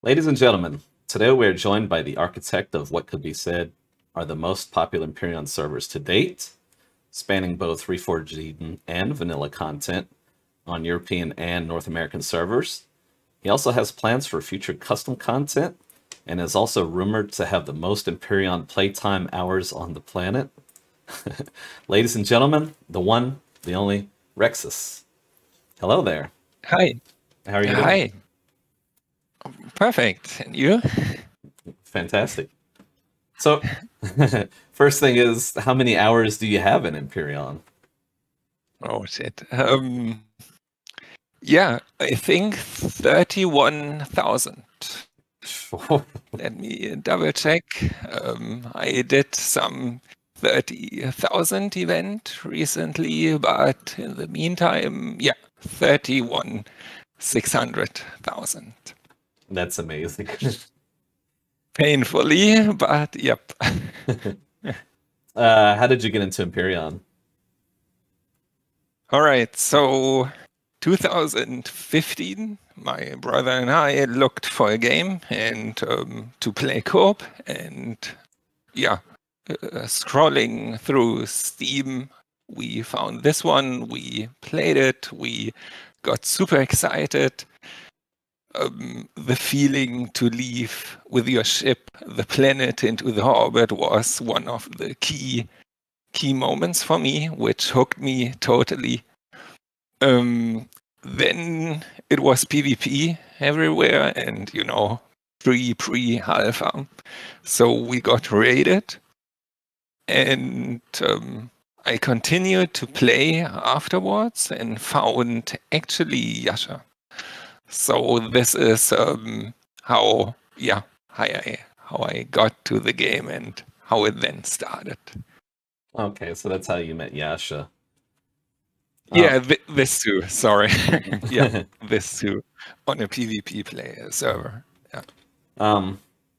Ladies and gentlemen, today we are joined by the architect of what could be said are the most popular Empyrion servers to date, spanning both reforged and vanilla content on European and North American servers. He also has plans for future custom content and is also rumored to have the most Empyrion playtime hours on the planet. Ladies and gentlemen, the one, the only, RexXxuS. Hello there. Hi. How are you doing? Hi. Perfect. And you? Fantastic. So, first thing is, how many hours do you have in Empyrion? Oh, shit. Yeah, I think 31,000. Let me double check. I did some 30,000 event recently, but in the meantime, yeah, 31,600,000. That's amazing. Painfully, but yep. How did you get into Empyrion? All right, so 2015, my brother and I looked for a game and to play co-op, and yeah, scrolling through Steam, we found this one, we played it, we got super excited. The feeling to leave with your ship the planet into the orbit was one of the key moments for me, which hooked me totally. Then it was PvP everywhere, and pre-alpha. So we got raided, and I continued to play afterwards and found actually Jascha. So this is how I got to the game and how it then started. Okay, so that's how you met Jascha. Yeah, this too. Sorry. Yeah, this too on a PvP player server. Yeah.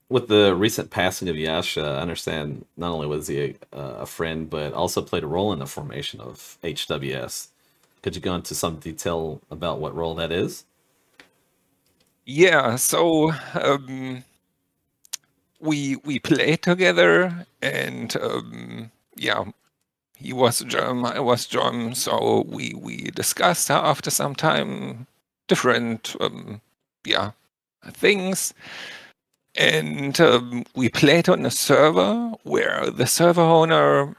With the recent passing of Jascha, I understand not only was he a friend, but also played a role in the formation of HWS. Could you go into some detail about what role that is? Yeah, so we played together, and yeah, he was German, I was German, so we discussed after some time different things, and we played on a server where the server owner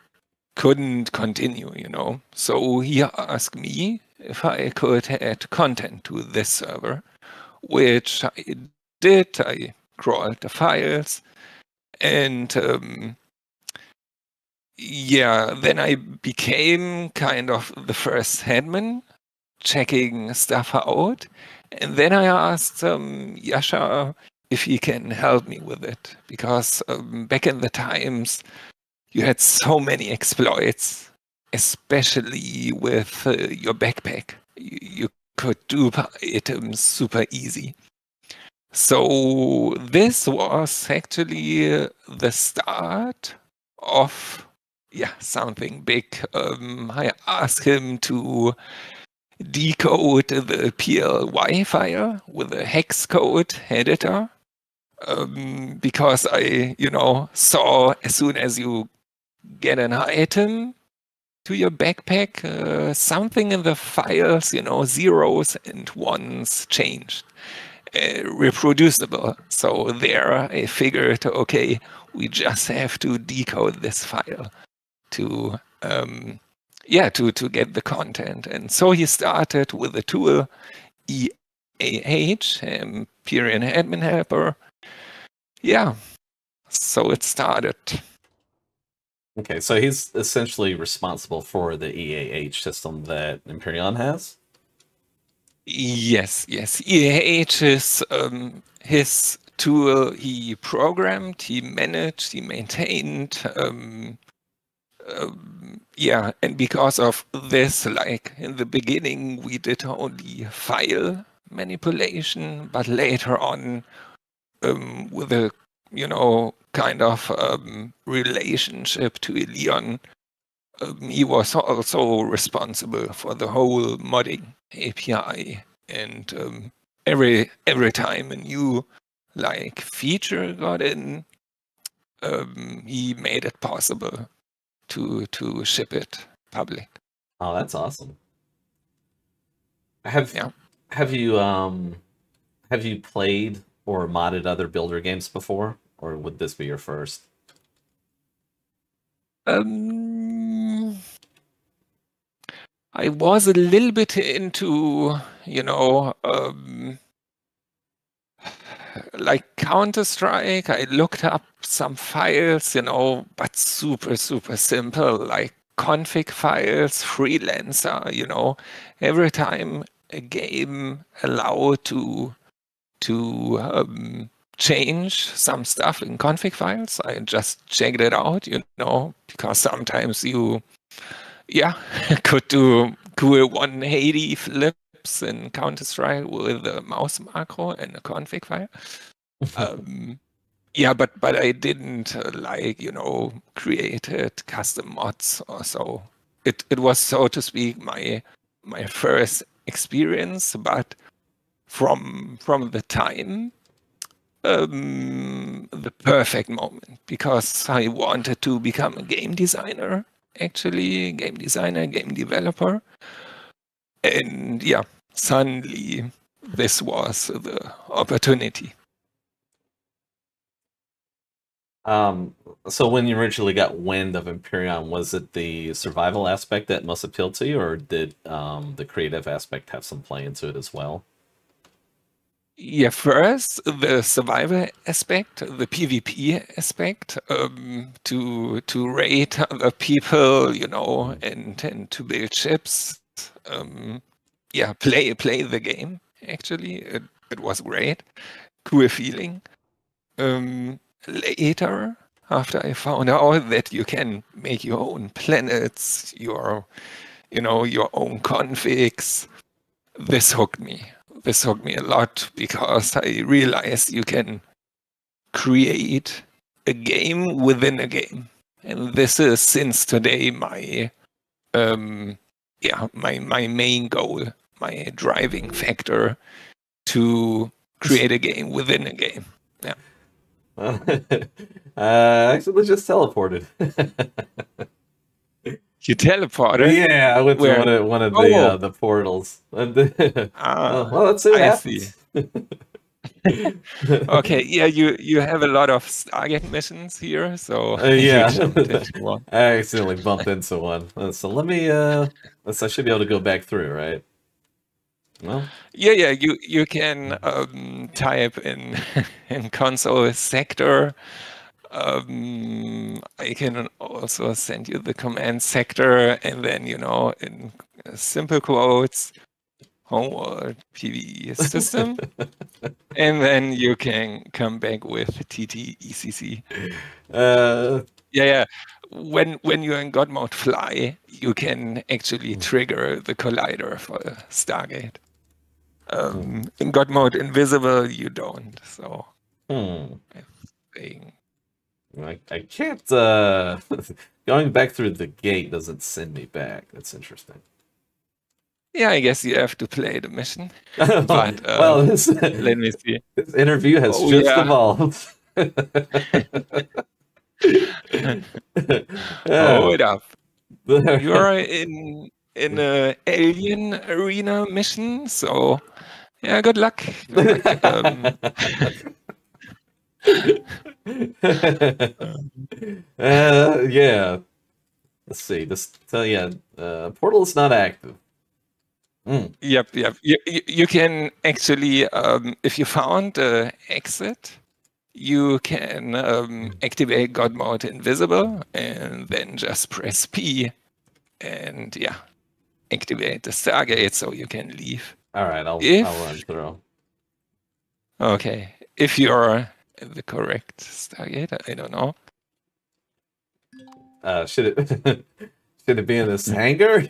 couldn't continue, so he asked me if I could add content to this server, which I did. I crawled the files, and then I became kind of the first admin, checking stuff out, and then I asked Jascha if he can help me with it, because back in the times you had so many exploits, especially with your backpack. You could dupe items super easy. So this was actually the start of something big. I asked him to decode the PLY file with a hex code editor, because I saw as soon as you get an item to your backpack, something in the files, zeros and ones changed. reproducible. So there I figured, okay, we just have to decode this file to to get the content. And so he started with a tool, EAH, Empyrion Admin Helper. Yeah, so it started. Okay, so he's essentially responsible for the EAH system that Empyrion has? Yes. EAH is his tool he programmed, he managed, he maintained. And because of this, like in the beginning, we did only file manipulation, but later on, with a kind of relationship to Leon, he was also responsible for the whole modding API, and every time a new feature got in, he made it possible to ship it public. Oh, that's awesome. Have you played or modded other builder games before, or would this be your first? I was a little bit into, like Counter-Strike. I looked up some files, but super, super simple, like config files, freelancer, every time a game allowed to change some stuff in config files, I just checked it out, because sometimes you could do cool 180 flips in Counter-Strike with a mouse macro and a config file. But I didn't created custom mods or so. It was, so to speak, my first experience, but from the time, the perfect moment, because I wanted to become a game designer, game developer. And suddenly this was the opportunity. So when you originally got wind of Empyrion, was it the survival aspect that most appealed to you, or did the creative aspect have some play into it as well? Yeah, first the survival aspect, the PvP aspect, to raid other people, and to build ships. Play the game. Actually, it was great, cool feeling. Later, after I found out that you can make your own planets, your own configs, this hooked me. This hooked me a lot, because I realized you can create a game within a game, and this is since today my my main goal, my driving factor, to create a game within a game. Yeah. Actually, just teleported. You teleported? Yeah, I went to one of the portals. Well, let's see what happens. Okay, yeah, you have a lot of Stargate missions here, so yeah, you jumped into one. I accidentally bumped into one. So let me. I should be able to go back through, right? Well. Yeah, you can type in console sector. I can also send you the command sector, and then in simple quotes, Homeworld PVE system, and then you can come back with TTECC. When you're in God mode fly, you can actually trigger the collider for Stargate. In God mode invisible, you don't. So I can't. Going back through the gate doesn't send me back. That's interesting. Yeah, I guess you have to play the mission. But well, let me see. This interview has evolved. Hold up. You're in an alien arena mission, so Yeah, good luck. Good luck. Yeah. Let's see. This yeah. Portal is not active. Mm. Yep. You can actually, if you found exit, you can activate God mode invisible and then just press P and yeah, activate the Stargate so you can leave. All right, I'll run through. Okay, if you're the correct Stargate, I don't know. Should it be in this hangar?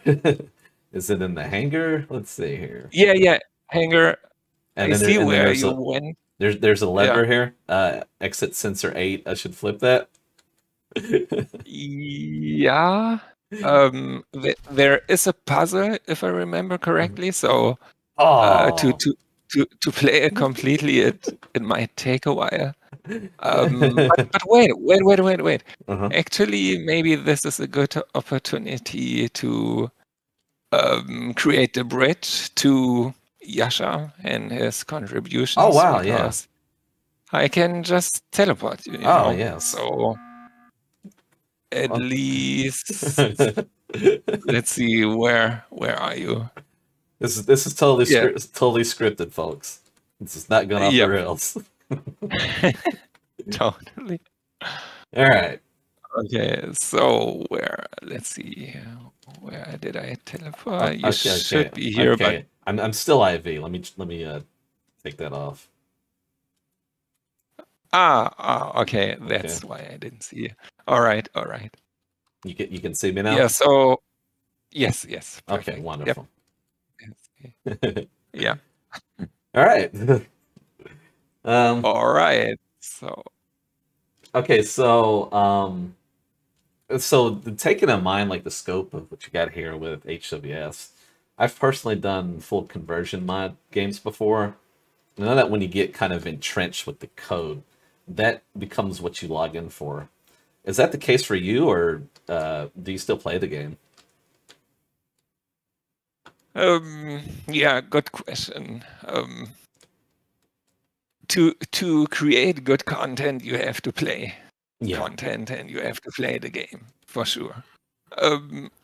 Is it in the hangar? Let's see here. Yeah, hangar. And I then see where you went. There's a lever here. Exit sensor 8. I should flip that. Yeah. There is a puzzle, if I remember correctly. So to play it completely, it might take a while. But wait. Actually, maybe this is a good opportunity to create a bridge to Jascha and his contributions. Oh wow, because I can just teleport you. You know? Yes. So at least let's see, where are you? This is totally totally scripted, folks. This is not going off the rails. Totally. All right. Okay, so let's see, where did I teleport? You should be here, but I'm still IV. Let me take that off. Okay, that's why I didn't see you. All right. You can see me now? Yeah, so yes. Perfect. Okay, wonderful. Yep. Yeah. All right. All right. So okay, so taking in mind like the scope of what you got here with HWS, I've personally done full conversion mod games before. I know that when you get kind of entrenched with the code, that becomes what you log in for. Is that the case for you, or do you still play the game? Yeah, good question. To create good content, you have to play content and you have to play the game, for sure.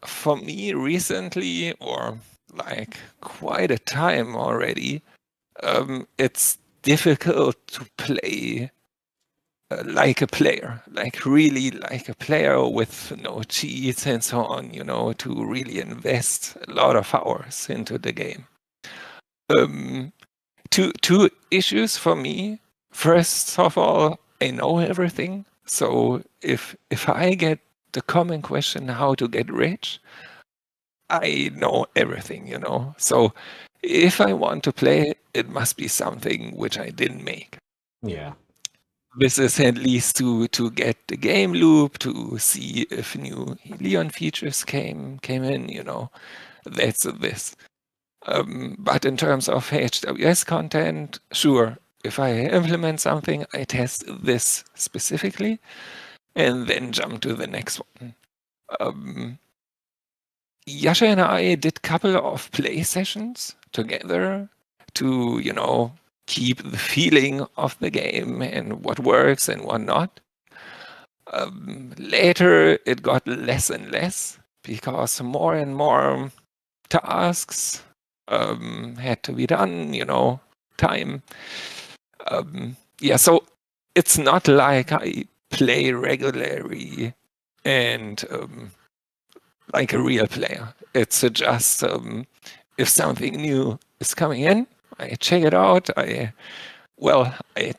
For me recently, or like quite a time already, it's difficult to play like a player, like really like a player with no cheats and so on, to really invest a lot of hours into the game. Two issues for me. First of all, I know everything. So if I get the common question how to get rich, I know everything, So if I want to play, it must be something which I didn't make. Yeah. This is at least to get the game loop, to see if new Leon features came in, That's this. But in terms of HWS content, sure, if I implement something, I test this specifically and then jump to the next one. Jascha and I did a couple of play sessions together to, keep the feeling of the game and what works and what not. Later, it got less and less because more and more tasks had to be done, time. Yeah, so it's not like I play regularly and like a real player. It's just if something new is coming in, I check it out. I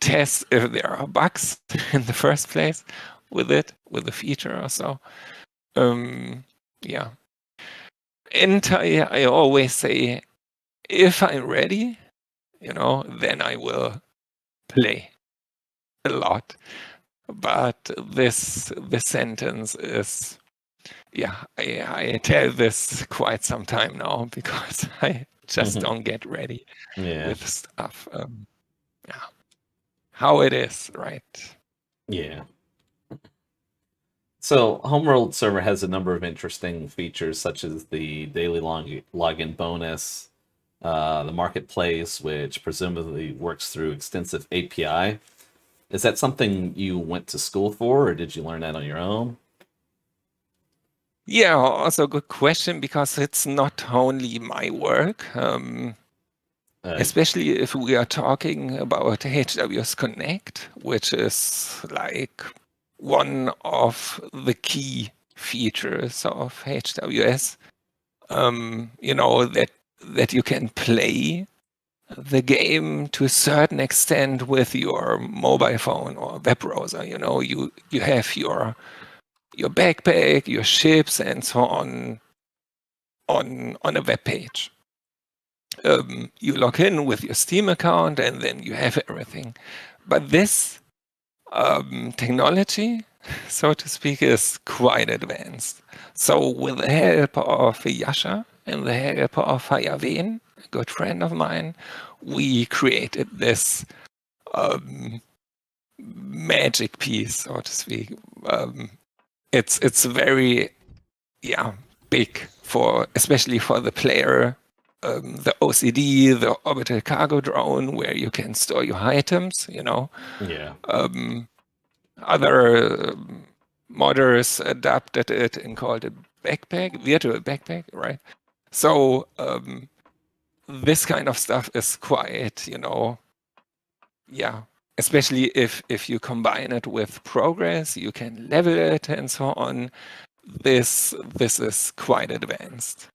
test if there are bugs in the first place with the feature or so. Yeah. And I always say, if I'm ready, then I will play a lot. But this sentence is, I tell this quite some time now because I just don't get ready with stuff. How it is, right? Yeah. So Homeworld Server has a number of interesting features, such as the daily login bonus, the marketplace, which presumably works through extensive API. Is that something you went to school for, or did you learn that on your own? Yeah, also good question, because it's not only my work. Especially if we are talking about HWS Connect, which is like one of the key features of HWS. You know, that you can play the game to a certain extent with your mobile phone or web browser. You know, you have your backpack, your ships, and so on a web page. You log in with your Steam account, and then you have everything. But this technology, so to speak, is quite advanced. So with the help of Jascha and the help of Ven, a good friend of mine, we created this magic piece, so to speak. It's very big, for especially for the player. The OCD, the orbital cargo drone, where you can store your items, you know. Yeah. Other modders adapted it and called it virtual backpack, right? So this kind of stuff is quite, you know, especially if you combine it with progress, you can level it and so on. This is quite advanced.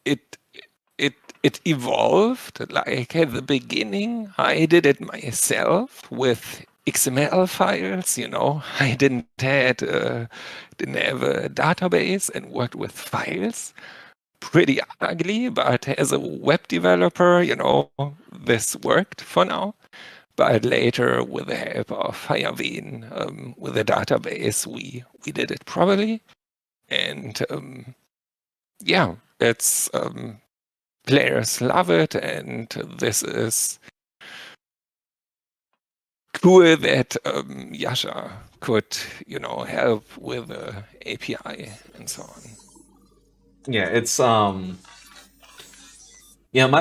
It evolved. Like at the beginning, I did it myself with XML files. You know, I didn't have a database and worked with files. Pretty ugly, but as a web developer, you know, this worked for now. But later, with the help of Ven, with the database, we did it properly. And it's players love it, and this is cool that Jascha could, you know, help with the API and so on. Yeah, it's my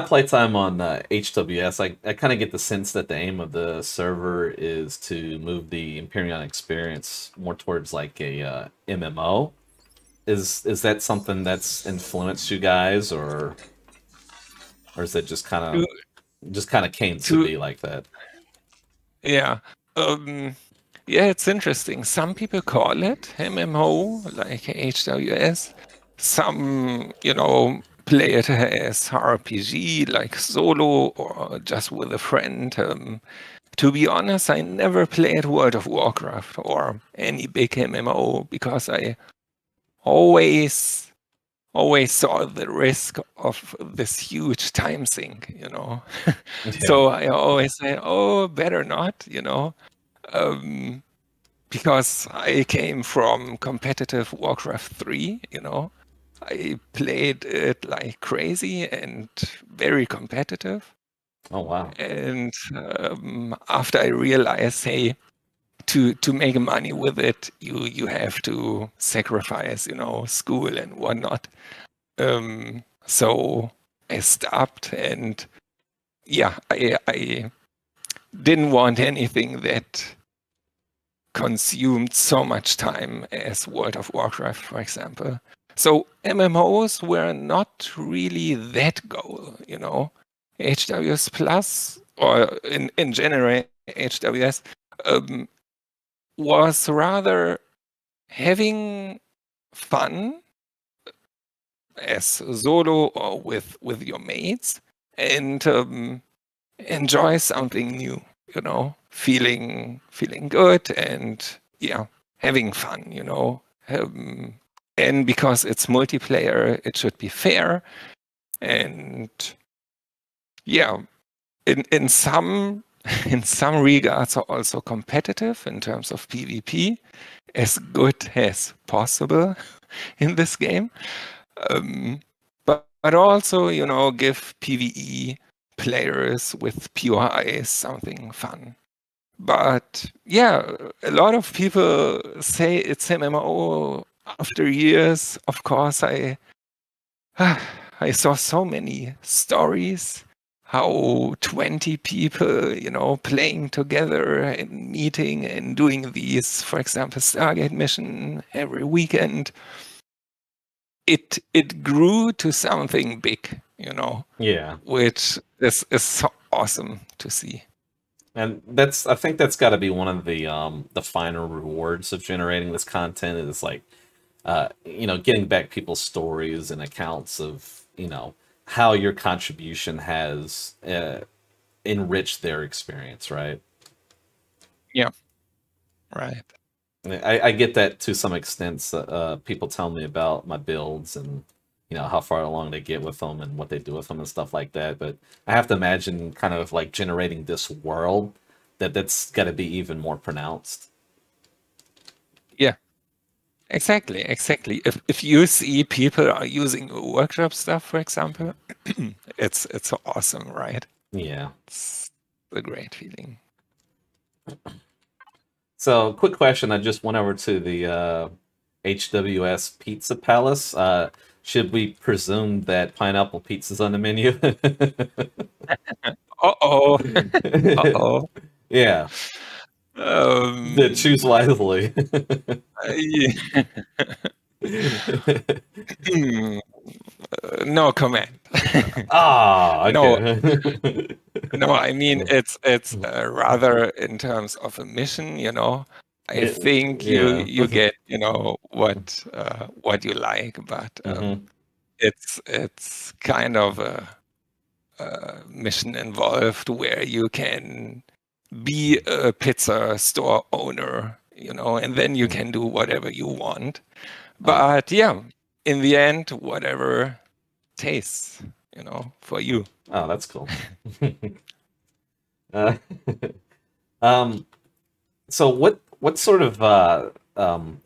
playtime on HWS, I kind of get the sense that the aim of the server is to move the Empyrion experience more towards like a MMO. Is that something that's influenced you guys, or is it just kind of came to be like that? Yeah. It's interesting. Some people call it MMO, like HWS. Some, you know, play it as RPG, like solo or just with a friend. To be honest, I never played World of Warcraft or any big MMO, because I always saw the risk of this huge time sink, you know. Yeah. So I always say, oh, better not, you know. Because I came from competitive Warcraft 3, you know. I played it like crazy and very competitive. Oh, wow. And after I realized, hey, to make money with it, you have to sacrifice, you know, school and whatnot. So I stopped, and I didn't want anything that consumed so much time as World of Warcraft, for example. So MMOs were not really that goal, you know. HWS Plus, or in general HWS, was rather having fun as solo or with your mates, and enjoy something new, you know, feeling good, and having fun, you know. And because it's multiplayer, it should be fair, and in some regards are also competitive in terms of PvP, as good as possible in this game. But also, you know, give PvE players with pure eyes something fun. But a lot of people say it's MMO after years. Of course, I I saw so many stories how 20 people, playing together and meeting and doing these, for example, Stargate mission every weekend. It grew to something big, Yeah. which is so awesome to see. And I think that's got to be one of the final rewards of generating this content is like, getting back people's stories and accounts of, how your contribution has enriched their experience, right? Yeah, right. I get that to some extent. People tell me about my builds and how far along they get with them and what they do with them and stuff like that. But I have to imagine kind of like generating this world that's got to be even more pronounced. Yeah, exactly. If you see people are using workshop stuff, for example, it's awesome, right? Yeah. It's a great feeling. So, quick question. I just went over to the HWS Pizza Palace. Should we presume that pineapple pizza's on the menu? Uh-oh. Uh-oh. Yeah. Choose wisely. Yeah. No comment. Ah, No, okay. no. I mean, it's rather in terms of a mission. I think Yeah. you get what you like, but it's kind of a mission involved where you can be a pizza store owner, and then you can do whatever you want. But yeah, in the end, whatever tastes, for you. Oh, that's cool. uh, um, so what sort of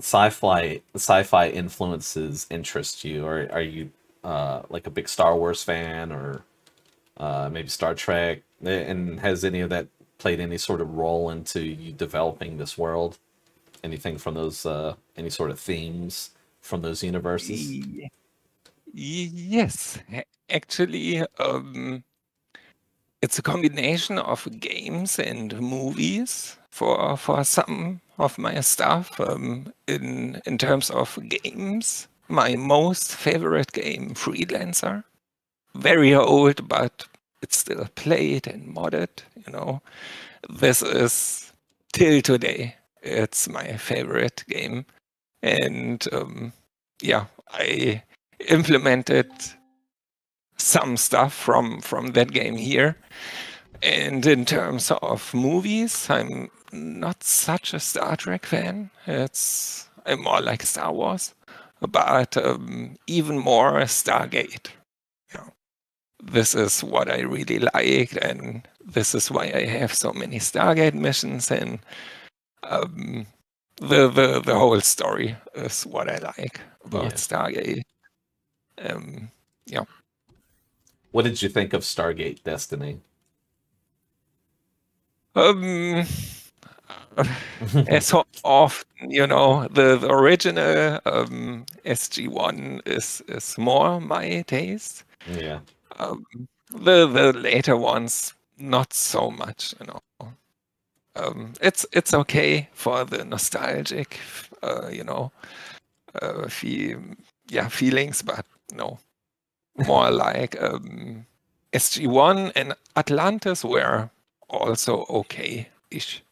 sci-fi influences interest you? Or are you like a big Star Wars fan, or maybe Star Trek? And has any of that played any sort of role into you developing this world? Anything from those any sort of themes from those universes? Yes, actually, it's a combination of games and movies for some of my stuff. In terms of games, my most favorite game, Freelancer, very old, but it's still played and modded. This is till today. It's my favorite game, and yeah, I implemented some stuff from that game here. And in terms of movies, I'm not such a Star Trek fan. I'm more like Star Wars, but even more Stargate. Yeah. This is what I really like, and this is why I have so many Stargate missions. And the whole story is what I like about Stargate. Yeah. What did you think of Stargate Destiny? As so often, the original SG1 is more my taste. Yeah. The later ones, not so much. It's okay for the nostalgic, feelings, but no, more like SG1 and Atlantis were also okay-ish.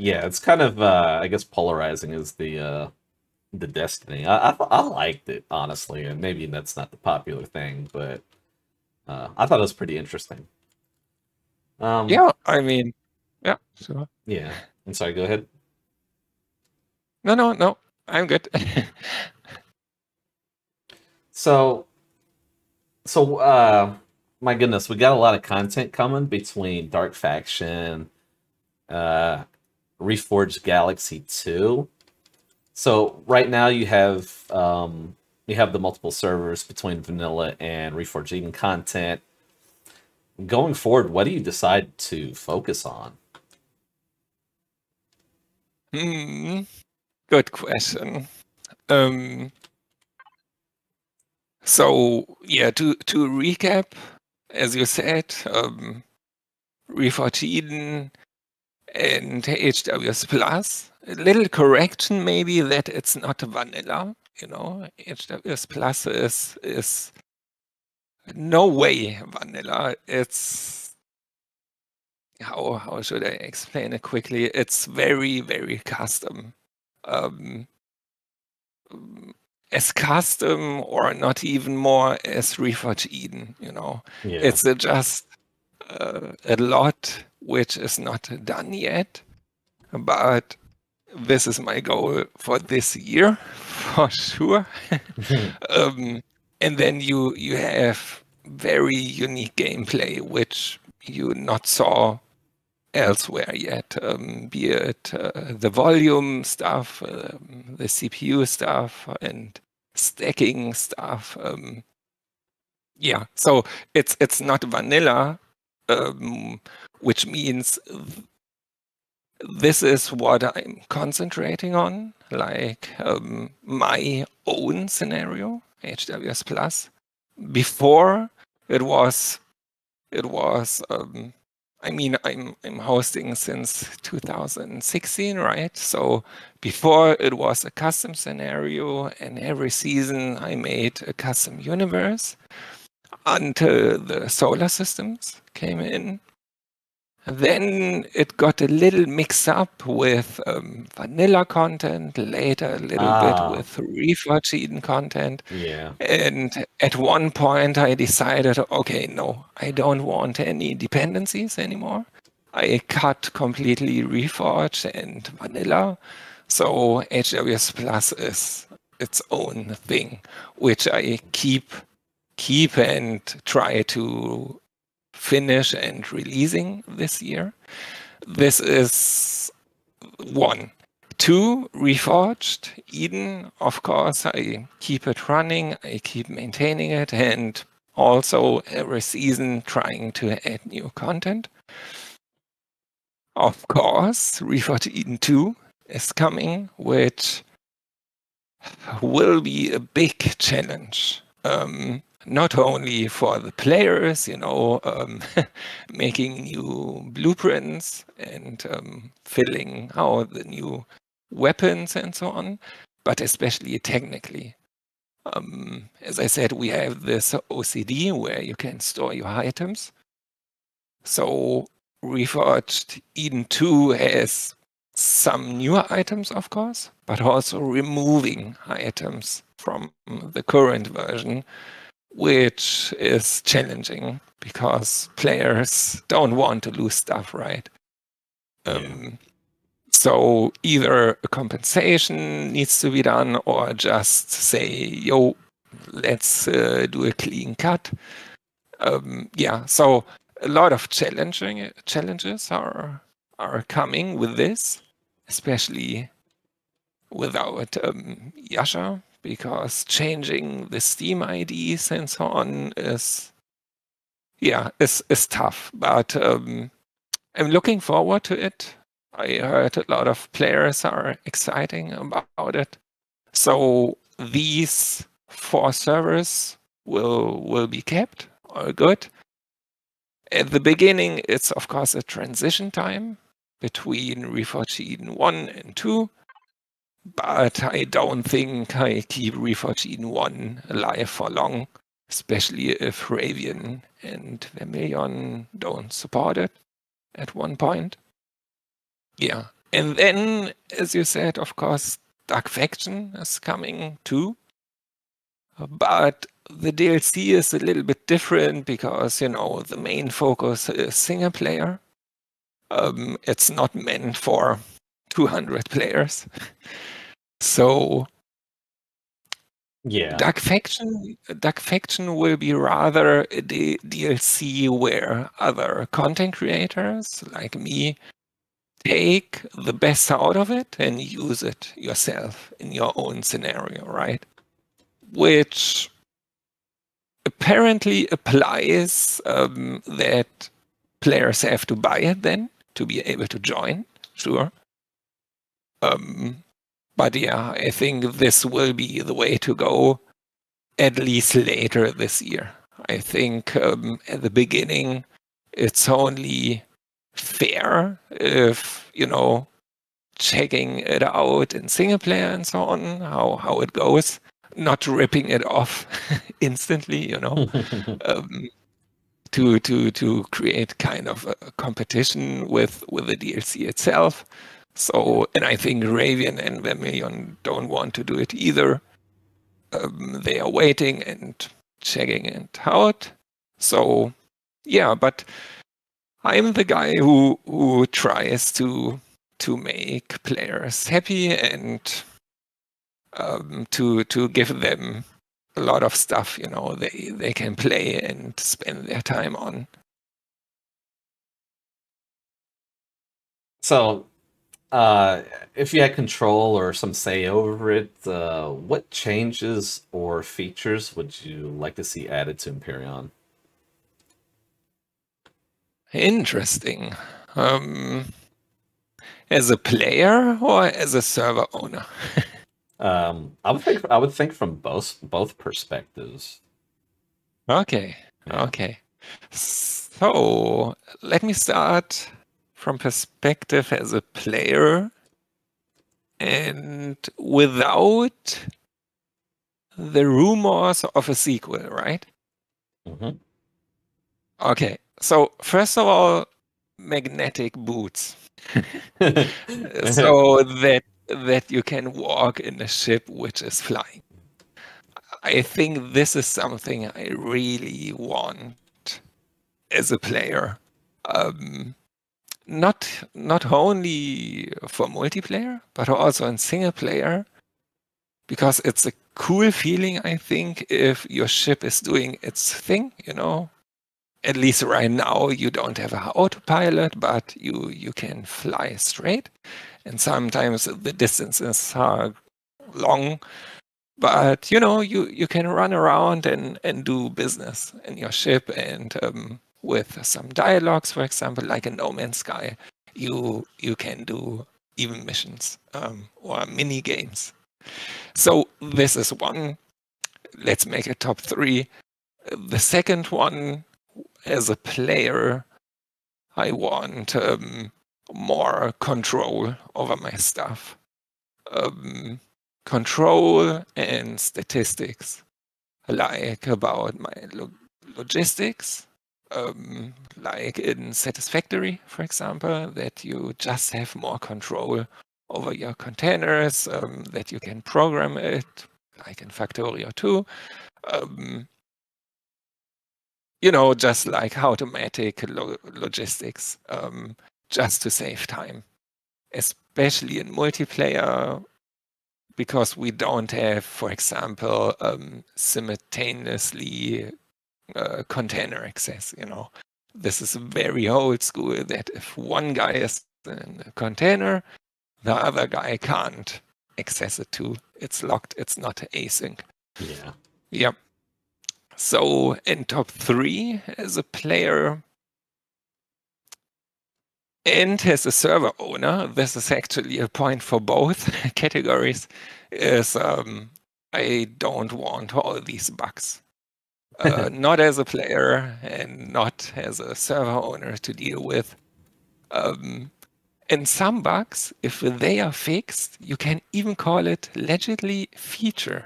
Yeah, it's kind of I guess polarizing is the Destiny. I liked it, honestly, and maybe that's not the popular thing, but I thought it was pretty interesting. Yeah, I mean, yeah, sure. Yeah. I'm sorry, go ahead. No, I'm good. So my goodness, we got a lot of content coming between Dark Faction, Reforged Galaxy 2. So right now you have the multiple servers between vanilla and Reforged Eden content. Going forward, what do you decide to focus on? Good question. So yeah, to recap, as you said, Reforged Eden and HWS Plus. A little correction maybe that it's not vanilla. HWS Plus is no way vanilla. It's how should I explain it quickly? It's very, very custom. As custom or not even more as Reforged Eden, Yeah. It's just a lot which is not done yet, but this is my goal for this year, for sure. And then you have very unique gameplay, which you not saw elsewhere yet, be it the volume stuff, the CPU stuff, and stacking stuff. Yeah, so it's not vanilla, which means this is what I'm concentrating on, like my own scenario, HWS Plus. Before it was I mean, I'm hosting since 2016, right? So before it was a custom scenario, and every season I made a custom universe until the solar systems came in. Then it got a little mixed up with vanilla content, later a little bit with Reforged Eden content. Yeah. And at one point I decided, okay, no, I don't want any dependencies anymore. I cut completely Reforged and vanilla. So HWS Plus is its own thing, which I keep and try to finish and releasing this year. This is 1. 2, Reforged Eden, of course, I keep it running, I keep maintaining it, and also every season trying to add new content. Of course, Reforged Eden 2 is coming, which will be a big challenge. Not only for the players, making new blueprints and filling out the new weapons and so on, but especially technically. As I said, we have this OCD where you can store your items. So Reforged Eden 2 has some newer items, of course, but also removing items from the current version, which is challenging because players don't want to lose stuff, right? So either a compensation needs to be done or just say, yo, let's do a clean cut. Yeah, so a lot of challenges are coming with this, especially without Jascha, because changing the Steam IDs and so on is tough. But I'm looking forward to it. I heard a lot of players are exciting about it. So these 4 servers will be kept, all good. At the beginning, it's of course a transition time between Reforged Eden 1 and 2. But I don't think I keep Reforged Eden 1 alive for long, especially if Ravian and Vermilion don't support it at one point. Yeah, and then, as you said, of course, Dark Faction is coming too. But the DLC is a little bit different because, the main focus is single player. It's not meant for 200 players. So yeah, Dark Faction will be rather a DLC where other content creators like me take the best out of it and use it yourself in your own scenario, right? Which apparently applies that players have to buy it then to be able to join, sure. But yeah, I think this will be the way to go. at least later this year. I think at the beginning, it's only fair if, checking it out in single player and so on, how it goes, not ripping it off instantly, to create kind of a competition with the DLC itself. So, and I think Ravian and Vermilion don't want to do it either. They are waiting and checking it out. So, yeah, but I'm the guy who tries to make players happy and to give them a lot of stuff, they can play and spend their time on. So, if you had control or some say over it, what changes or features would you like to see added to Empyrion? Interesting. As a player or as a server owner? I would think from both perspectives. Okay. Yeah. Okay. So let me start from perspective as a player and without the rumors of a sequel, right? Mm-hmm. Okay. So first of all, magnetic boots. So that you can walk in a ship which is flying. I think this is something I really want as a player. Not only for multiplayer, but also in single player, because it's a cool feeling, I think, if your ship is doing its thing, At least right now you don't have a autopilot, but you can fly straight. And sometimes the distances are long, but you can run around and do business in your ship, and with some dialogues, for example, like in No Man's Sky, you can do even missions or mini games. So this is one. Let's make it top 3. The second one, as a player, I want more control over my stuff. Control and statistics, like about my logistics, like in Satisfactory, for example, that you just have more control over your containers, that you can program it, like in Factorio 2. Just like automatic logistics, just to save time, especially in multiplayer, because we don't have, for example, simultaneously container access. This is very old school, that if one guy is in a container, the other guy can't access it too. It's locked. It's not async. Yeah. Yep. So in top 3 as a player and as a server owner, this is actually a point for both categories, is I don't want all these bugs. Not as a player and not as a server owner to deal with. And some bugs, if they are fixed, you can even call it allegedly feature,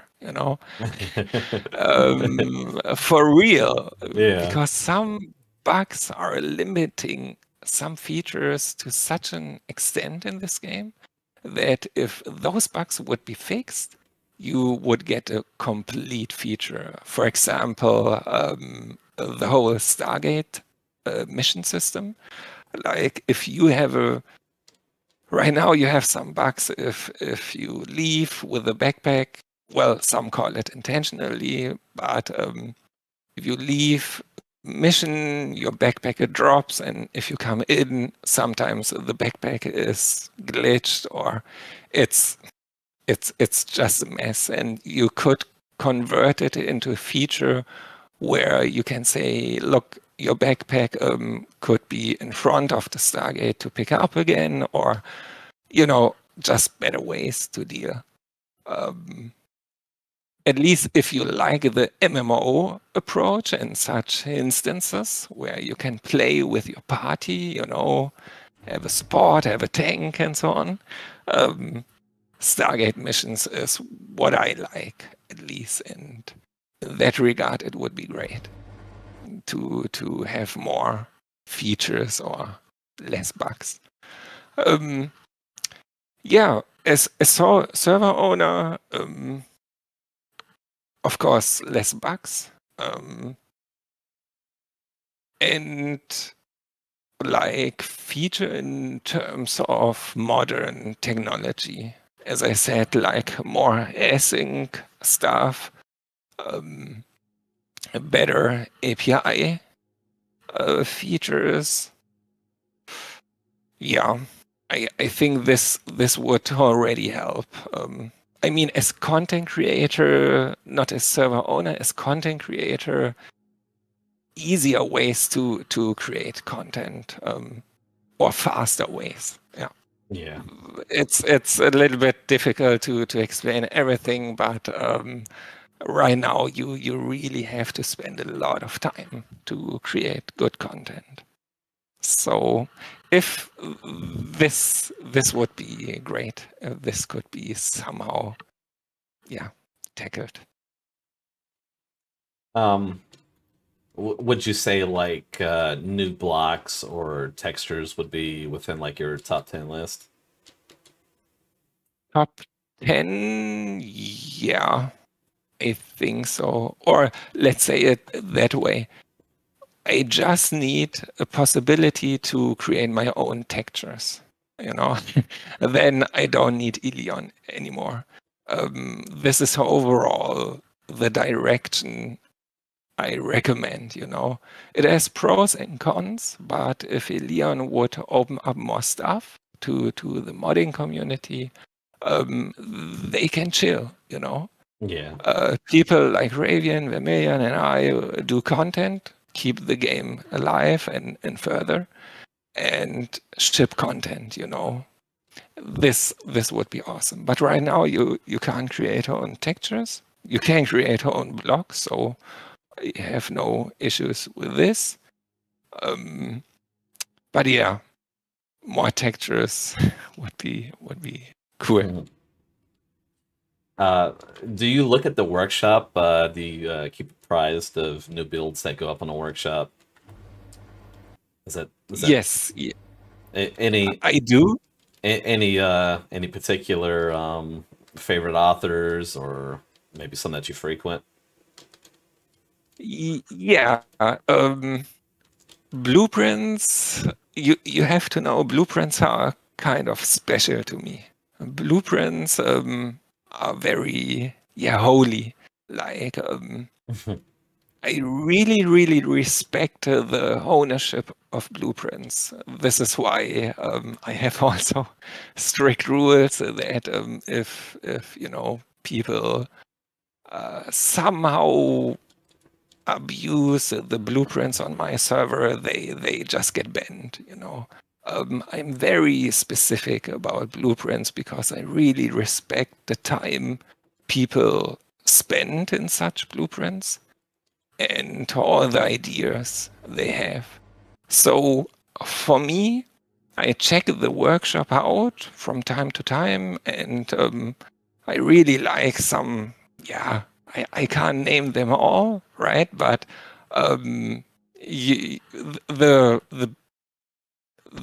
for real. Yeah. Because some bugs are limiting some features to such an extent in this game that if those bugs would be fixed, you would get a complete feature. For example, the whole Stargate mission system. Like if you have right now you have some bugs if you leave with a backpack. Well, some call it intentionally, but if you leave mission, your backpack drops, and if you come in, sometimes the backpack is glitched or it's just a mess, and you could convert it into a feature where you can say, look, your backpack could be in front of the Stargate to pick up again, or just better ways to deal. at least if you like the MMO approach and such instances where you can play with your party, have a support, have a tank, and so on. Stargate missions is what I like, at least, and in that regard, it would be great to have more features or less bugs. Yeah, as a server owner, of course, less bugs, and like feature in terms of modern technology. As I said, like more async stuff, better API features. Yeah, I think this would already help. I mean, as content creator, not as server owner, as content creator, easier ways to create content, or faster ways. Yeah. It's a little bit difficult to explain everything, but right now you really have to spend a lot of time to create good content. So if this would be great, this could be somehow, tackled. Would you say like new blocks or textures would be within like your top 10 list? Top 10, yeah, I think so. Or let's say it that way. I just need a possibility to create my own textures, Then I don't need Ilion anymore. This is overall the direction I recommend, It has pros and cons, but if Ilion would open up more stuff to the modding community, they can chill, Yeah. People like Ravian, Vermilion, and I do content, keep the game alive and further, and ship content, This would be awesome. But right now you can't create your own textures. You can create your own blocks, so I have no issues with this. But yeah, more textures would be cool. Do you look at the workshop? Do you keep apprised of new builds that go up on the workshop? Is that Yes, any I do. any particular favorite authors or maybe some that you frequent? Yeah, blueprints. You have to know blueprints are kind of special to me. Blueprints are very holy. Like I really, really respect the ownership of blueprints. This is why I have also strict rules that if people somehow abuse the blueprints on my server, they just get banned. I'm very specific about blueprints because I really respect the time people spend in such blueprints and all the ideas they have. So for me, I check the workshop out from time to time, and I really like some. I can't name them all, right? But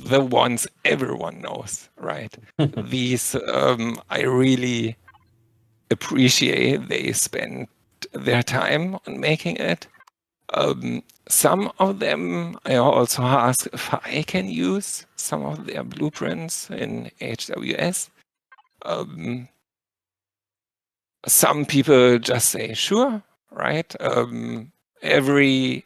the ones everyone knows, right? These I really appreciate. They spend their time on making it. Some of them I also ask if I can use some of their blueprints in HWS. Some people just say sure, right? Every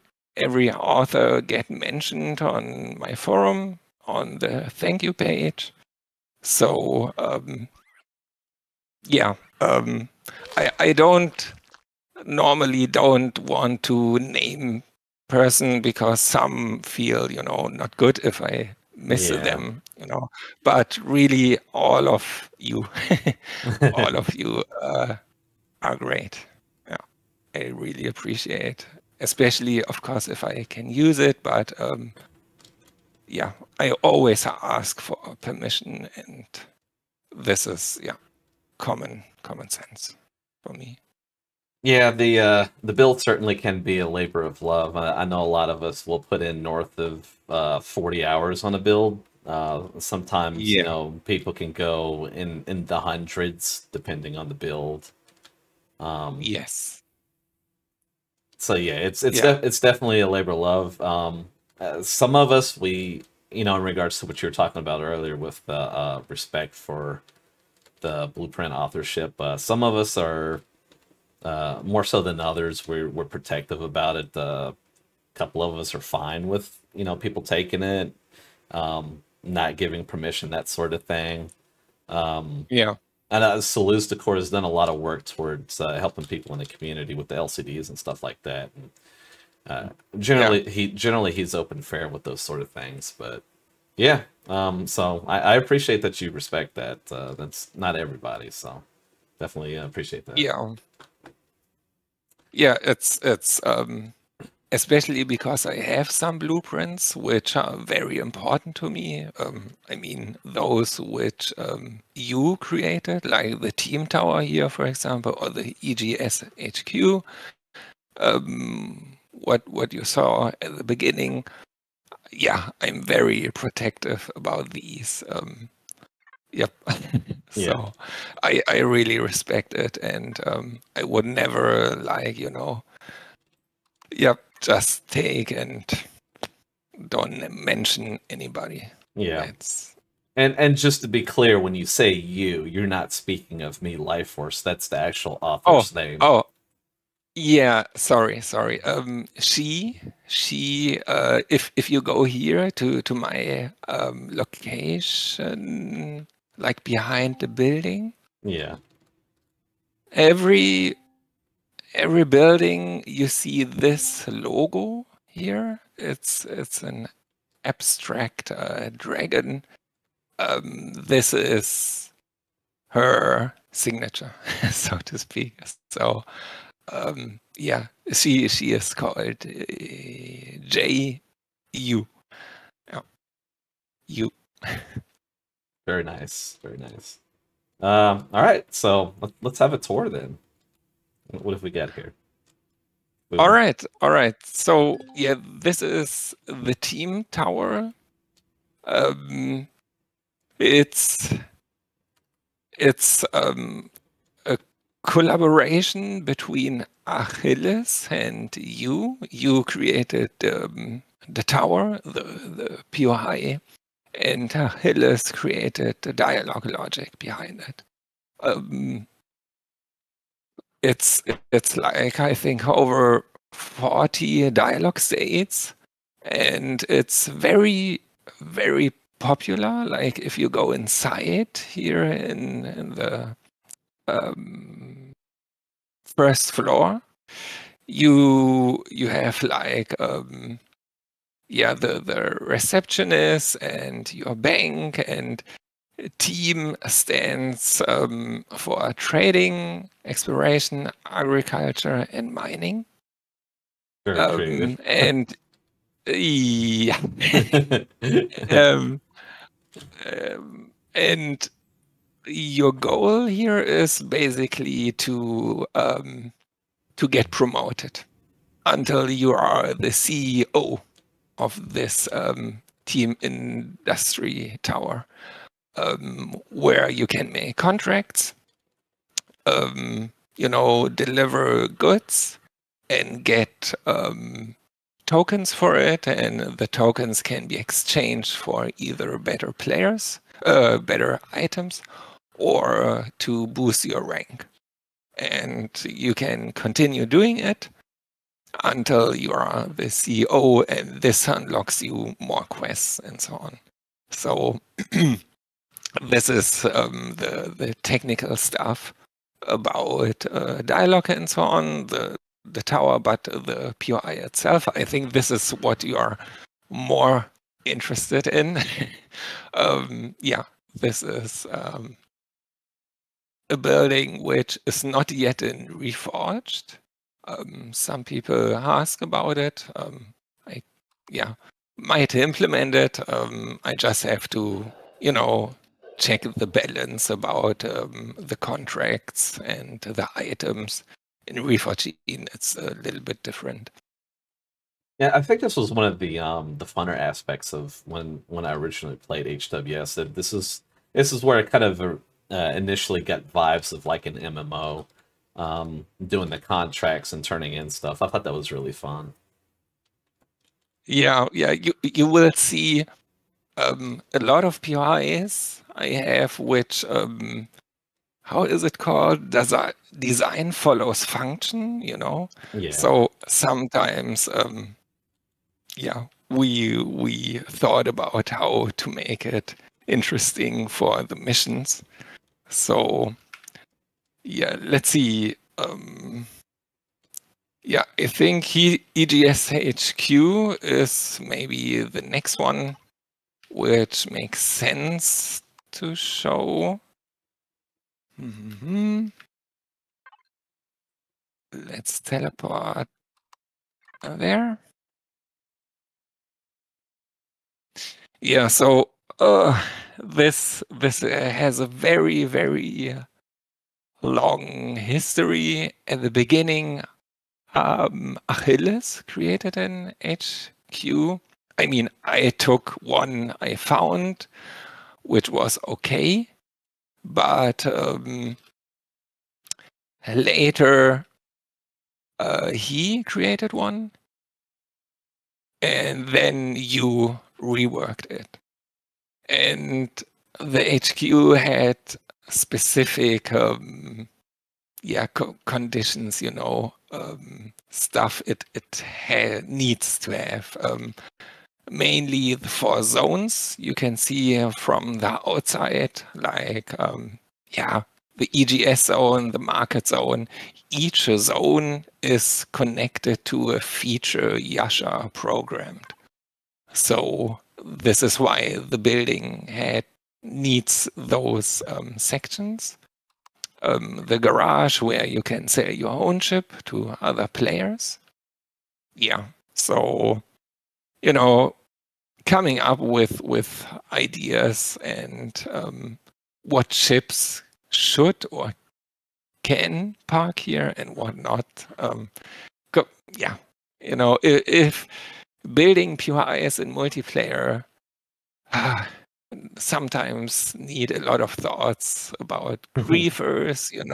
author get mentioned on my forum on the thank you page. So I don't normally don't want to name person because some feel not good if I miss them, but really all of you all of you are great. really appreciate, especially, of course, if I can use it. But yeah, I always ask for permission, and this is common sense for me. Yeah, the build certainly can be a labor of love. I know a lot of us will put in north of 40 hours on a build. Sometimes, you Yeah. know, people can go in the hundreds depending on the build. Yes. So yeah, Yeah. it's definitely a labor of love. Some of us, we, you know, in regards to what you were talking about earlier with the respect for the blueprint authorship, some of us are more so than others. We're protective about it. A couple of us are fine with, you know, people taking it, not giving permission, that sort of thing. Yeah. And Saluz Decor has done a lot of work towards helping people in the community with the LCDs and stuff like that. And, generally he's open fair with those sort of things. But yeah, so I appreciate that you respect that. That's not everybody, so definitely appreciate that. Yeah. Yeah. It's especially because I have some blueprints which are very important to me. I mean, those which you created, like the team tower here, for example, or the EGS HQ. What you saw at the beginning. Yeah, I'm very protective about these. Yep. Yeah. So I really respect it, and I would never yep, just take and don't mention anybody. Yeah. That's And just to be clear, when you say you, you're not speaking of me, LyfeForce. That's the actual oh author's name. oh yeah, sorry. She if you go here to my location, like behind the building, Yeah. every building you see this logo here. It's an abstract dragon. This is her signature, so to speak. So yeah, she is called J.U. Yeah, U. Very nice. Very nice. All right. So let's have a tour then. What have we got here? All Boom. right. So yeah, this is the team tower. It's a collaboration between Achilles and you. You created the tower, the POI, and Achilles created the dialogue logic behind it. It's like, I think, over 40 dialogue states, and it's very, very popular. Like if you go inside here in the first floor, you have like the receptionist and your bank, and team stands for trading, exploration, agriculture, and mining. Very creative. And yeah, um, and your goal here is basically to get promoted until you are the CEO of this team industry tower, where you can make contracts, deliver goods and get tokens for it, and the tokens can be exchanged for either better players, better items, or to boost your rank. And you can continue doing it until you are the CEO, and this unlocks you more quests and so on. So this is the technical stuff about dialogue and so on, the tower, but the POI itself, I think this is what you are more interested in. Yeah, this is a building which is not yet in Reforged, Some people ask about it. I might implement it. I just have to, check the balance about the contracts and the items. In Reforgene, it's a little bit different. Yeah, I think this was one of the funner aspects of when I originally played HWS. That this is where it kind of initially got vibes of like an MMO, doing the contracts and turning in stuff. I thought that was really fun. Yeah, you will see a lot of PIs I have, which how is it called? Design follows function, Yeah. So sometimes, we thought about how to make it interesting for the missions. So, yeah, let's see. I think EGS HQ is maybe the next one, which makes sense to show. Let's teleport there. Yeah, so this has a very, very long history. At the beginning, Achilles created an HQ. I mean, I took one I found, which was okay, but later he created one, and then you reworked it. And the HQ had specific conditions, stuff it needs to have. Mainly the 4 zones you can see from the outside, like the EGS zone, the market zone. Each zone is connected to a feature Jascha programmed. So this is why the building needs those sections. The garage where you can sell your own ship to other players. Yeah, so, coming up with ideas and what ships should or can park here and what not. If building PUIs in multiplayer sometimes need a lot of thoughts about griefers, and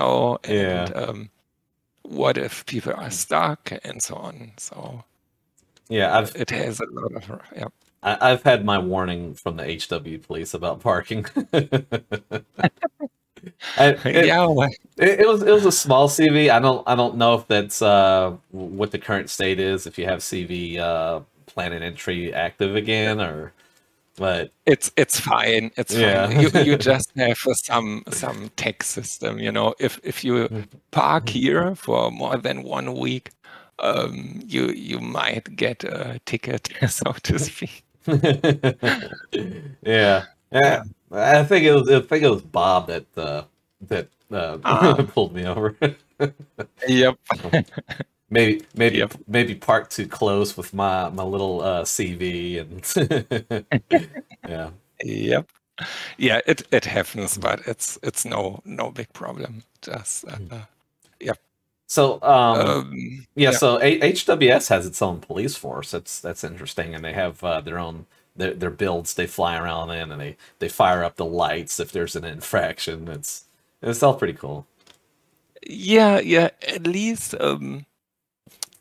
what if people are stuck and so on. So yeah, it has a lot of I've had my warning from the HW police about parking. It was a small CV. I don't know if that's what the current state is. If you have CV plan and entry active again, but it's fine. It's fine. You just have some tech system. If you park here for more than 1 week, you might get a ticket, so to speak. Yeah. I think it was Bob that pulled me over. Yep. Maybe parked too close with my little CV and yeah. Yep. Yeah, it happens, but it's no big problem. Just yep. So so HWS has its own police force. That's interesting, and they have their own their builds they fly around in, and they fire up the lights if there's an infraction. It's all pretty cool. Yeah.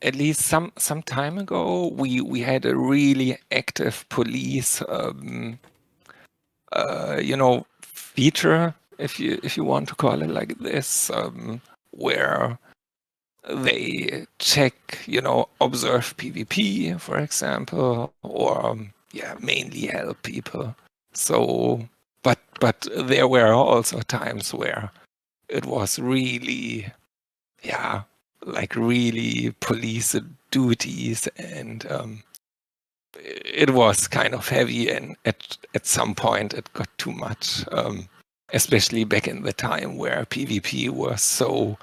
At least some time ago, we had a really active police feature, if you want to call it like this, where they check, observe PvP, for example, or mainly help people. So, but there were also times where it was really, really police duties, and it was kind of heavy, and at some point it got too much, especially back in the time where PvP was so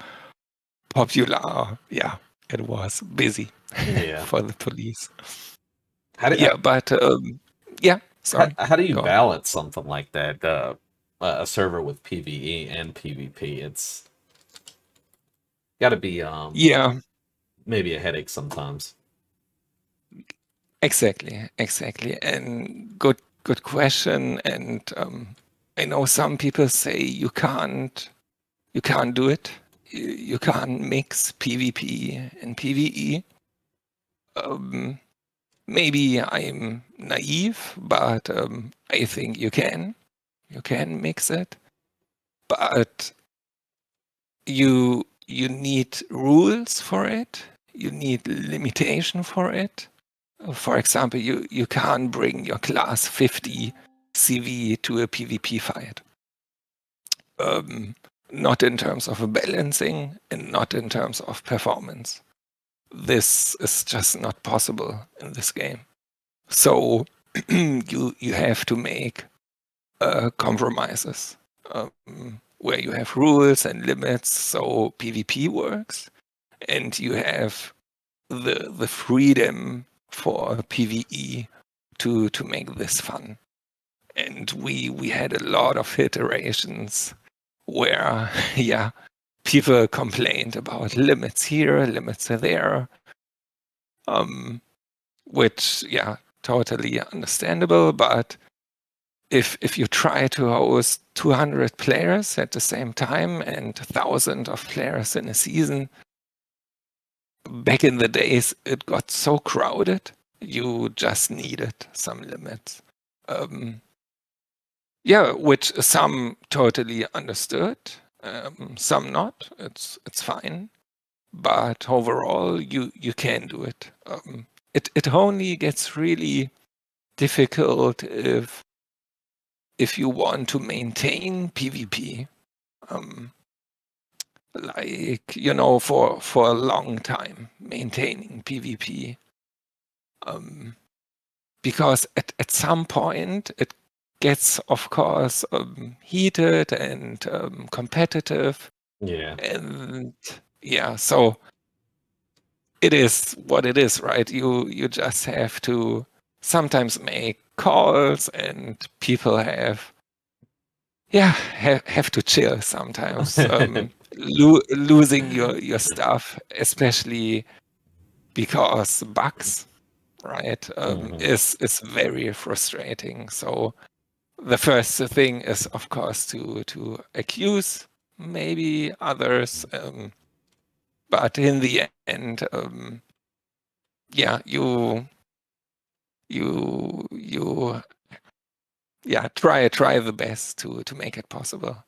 popular. Yeah, it was busy Yeah. for the police. How do, Yeah, but yeah, sorry. how do you Go on. balance something like that? A server with PVE and PVP. It's got to be Yeah, maybe a headache sometimes. exactly, and good question. And I know some people say you can't do it. You can't mix PvP and PvE. Maybe I'm naive, but I think you can mix it, but you need rules for it. You need limitation for it. For example, you can't bring your class 50 CV to a PvP fight. Not in terms of balancing and not in terms of performance. This is just not possible in this game. So you have to make compromises where you have rules and limits so PvP works, and you have the freedom for PvE to make this fun. And we had a lot of iterations where yeah, people complained about limits here, limits there, which yeah, totally understandable. But if you try to host 200 players at the same time and 1,000 of players in a season, back in the days it got so crowded, you just needed some limits. Yeah, which some totally understood, some not. It's fine, but overall you can do it. It only gets really difficult if you want to maintain PvP, like for a long time maintaining PvP, because at some point it gets, of course, heated and competitive. Yeah. And yeah, so it is what it is, right? You just have to sometimes make calls, and people have to chill sometimes. Losing your stuff, especially because bugs, right, is very frustrating. So the first thing is, of course, to accuse maybe others, but in the end, yeah, you try the best to make it possible.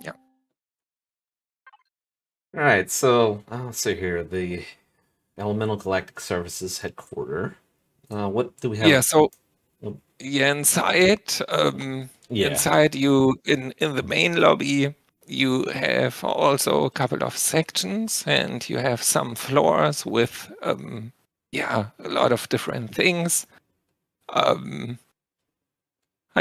Yeah. All right, so let's see here. The Elemental Galactic Services headquarter. What do we have? Yeah. So Oh, yeah, inside you in the main lobby, you have also a couple of sections, and you have some floors with a lot of different things. I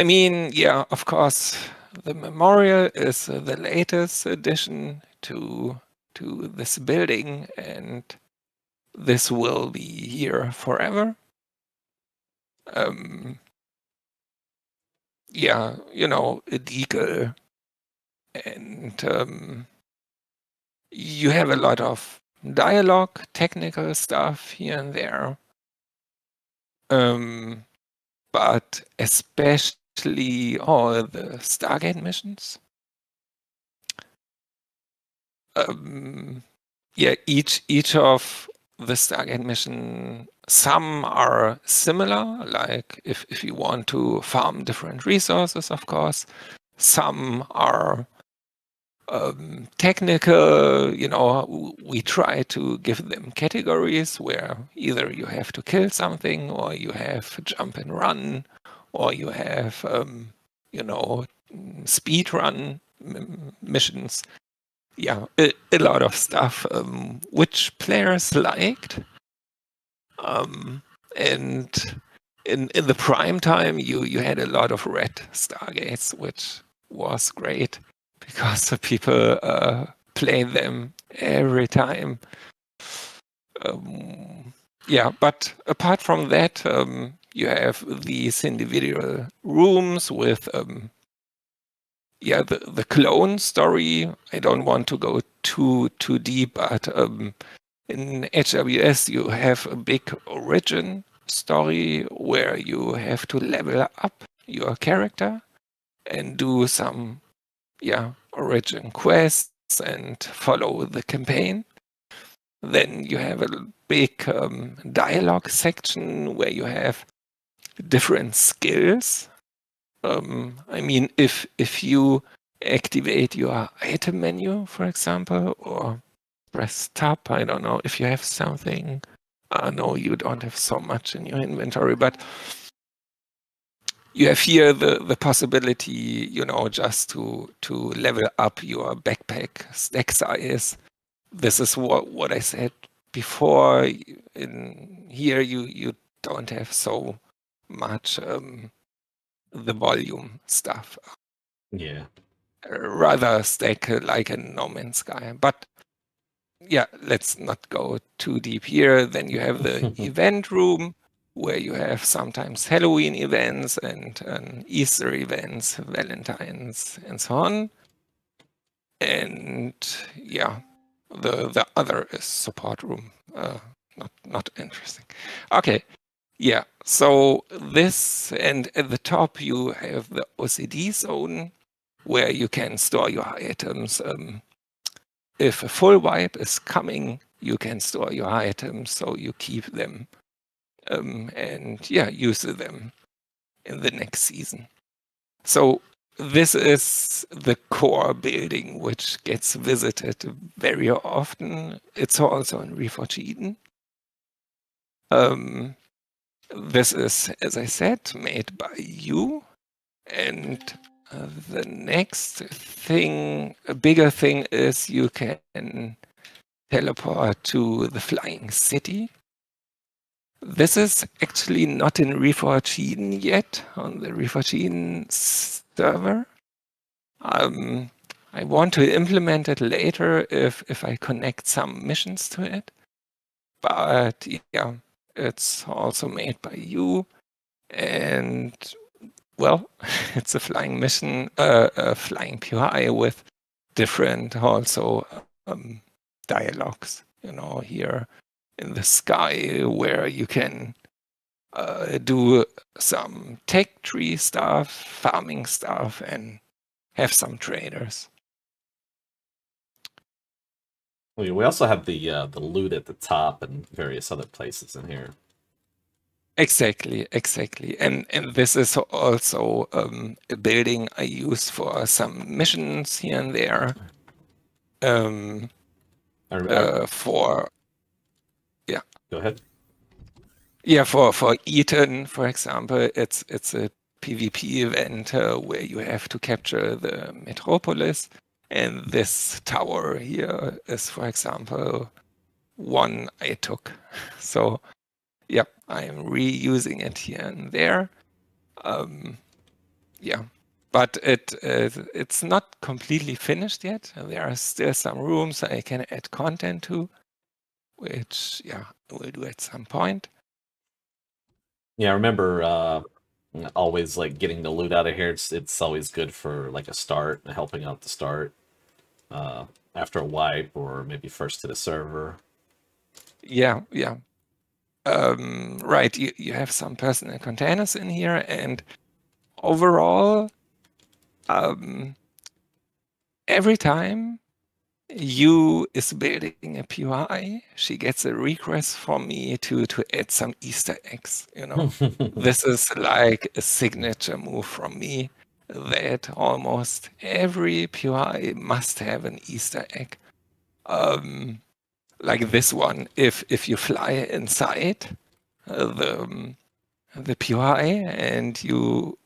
mean, yeah, of course, the memorial is the latest addition to this building, and this will be here forever. Yeah, a deagle, and you have a lot of dialogue, technical stuff here and there, but especially all the Stargate missions. Yeah, each of the Stargate mission, some are similar, like if you want to farm different resources, of course. Some are technical, we try to give them categories where either you have to kill something, or you have jump and run, or you have, speed run missions. Yeah, a lot of stuff which players liked. And in the prime time, you had a lot of red Stargates, which was great because the people play them every time. Yeah, but apart from that, you have these individual rooms with the clone story. I don't want to go too deep, but in HWS you have a big origin story where you have to level up your character and do some origin quests and follow the campaign. Then you have a big dialogue section where you have different skills. I mean, if you activate your item menu, for example, or press tab, I don't know if you have something. No, you don't have so much in your inventory, but you have here the possibility, you know, just to level up your backpack stack size. This is what I said before. In here, you don't have so much the volume stuff. Yeah. Rather stack like a No Man's Sky. But yeah, let's not go too deep here. Then you have the event room where you have sometimes Halloween events and Easter events, Valentine's, and so on. And yeah, the other is support room. Not interesting. Okay. Yeah, so this, and at the top you have the OCD zone where you can store your items. If a full wipe is coming, you can store your items, so you keep them and use them in the next season. So this is the core building which gets visited very often. It's also in Reforged Eden. This is, as I said, made by you. And the next thing, a bigger thing, is you can teleport to the Flying City. This is actually not in Reforged Eden yet, on the Reforged Eden server. I want to implement it later if I connect some missions to it. But yeah, it's also made by you. And well, it's a flying mission, a flying POI with different also dialogues, you know, here in the sky where you can do some tech tree stuff, farming stuff, and have some traders. We also have the loot at the top and various other places in here. Exactly. And this is also a building I use for some missions here and there. Go ahead. Yeah, for Eton, for example, it's a PvP event where you have to capture the metropolis, and this tower here is, for example, one I took. So yeah, I'm reusing it here and there. Yeah, but it's not completely finished yet. There are still some rooms I can add content to, which we'll do at some point. Yeah, I remember always like getting the loot out of here. It's always good for like a start, helping out the start after a wipe or maybe first to the server. Yeah. Right, you have some personal containers in here, and overall, every time you is building a POI, she gets a request from me to add some Easter eggs, you know. This is like a signature move from me that almost every POI must have an Easter egg. Like this one, if you fly inside the POI and you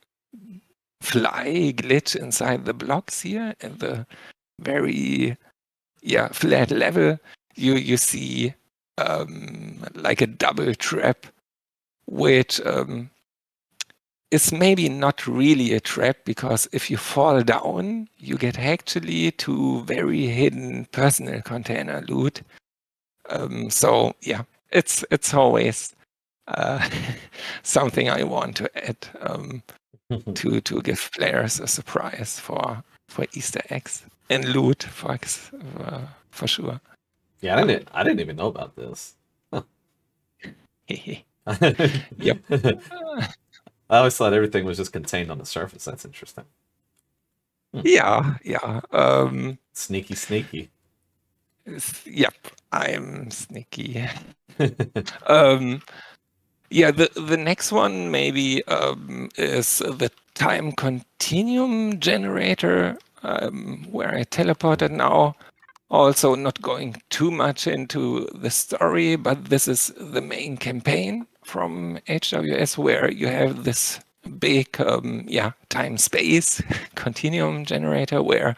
fly glitch inside the blocks here and the very flat level, you see like a double trap, which is maybe not really a trap, because if you fall down, you get actually to very hidden personal container loot. So yeah, it's always something I want to add to give players a surprise for Easter eggs and loot for sure. Yeah, I didn't even know about this. Huh. Yep. I always thought everything was just contained on the surface. That's interesting. Yeah. Sneaky, sneaky. Yep, I'm sneaky. Yeah, the next one maybe is the time continuum generator, where I teleported now. Also, not going too much into the story, but this is the main campaign from HWS, where you have this big time-space continuum generator, where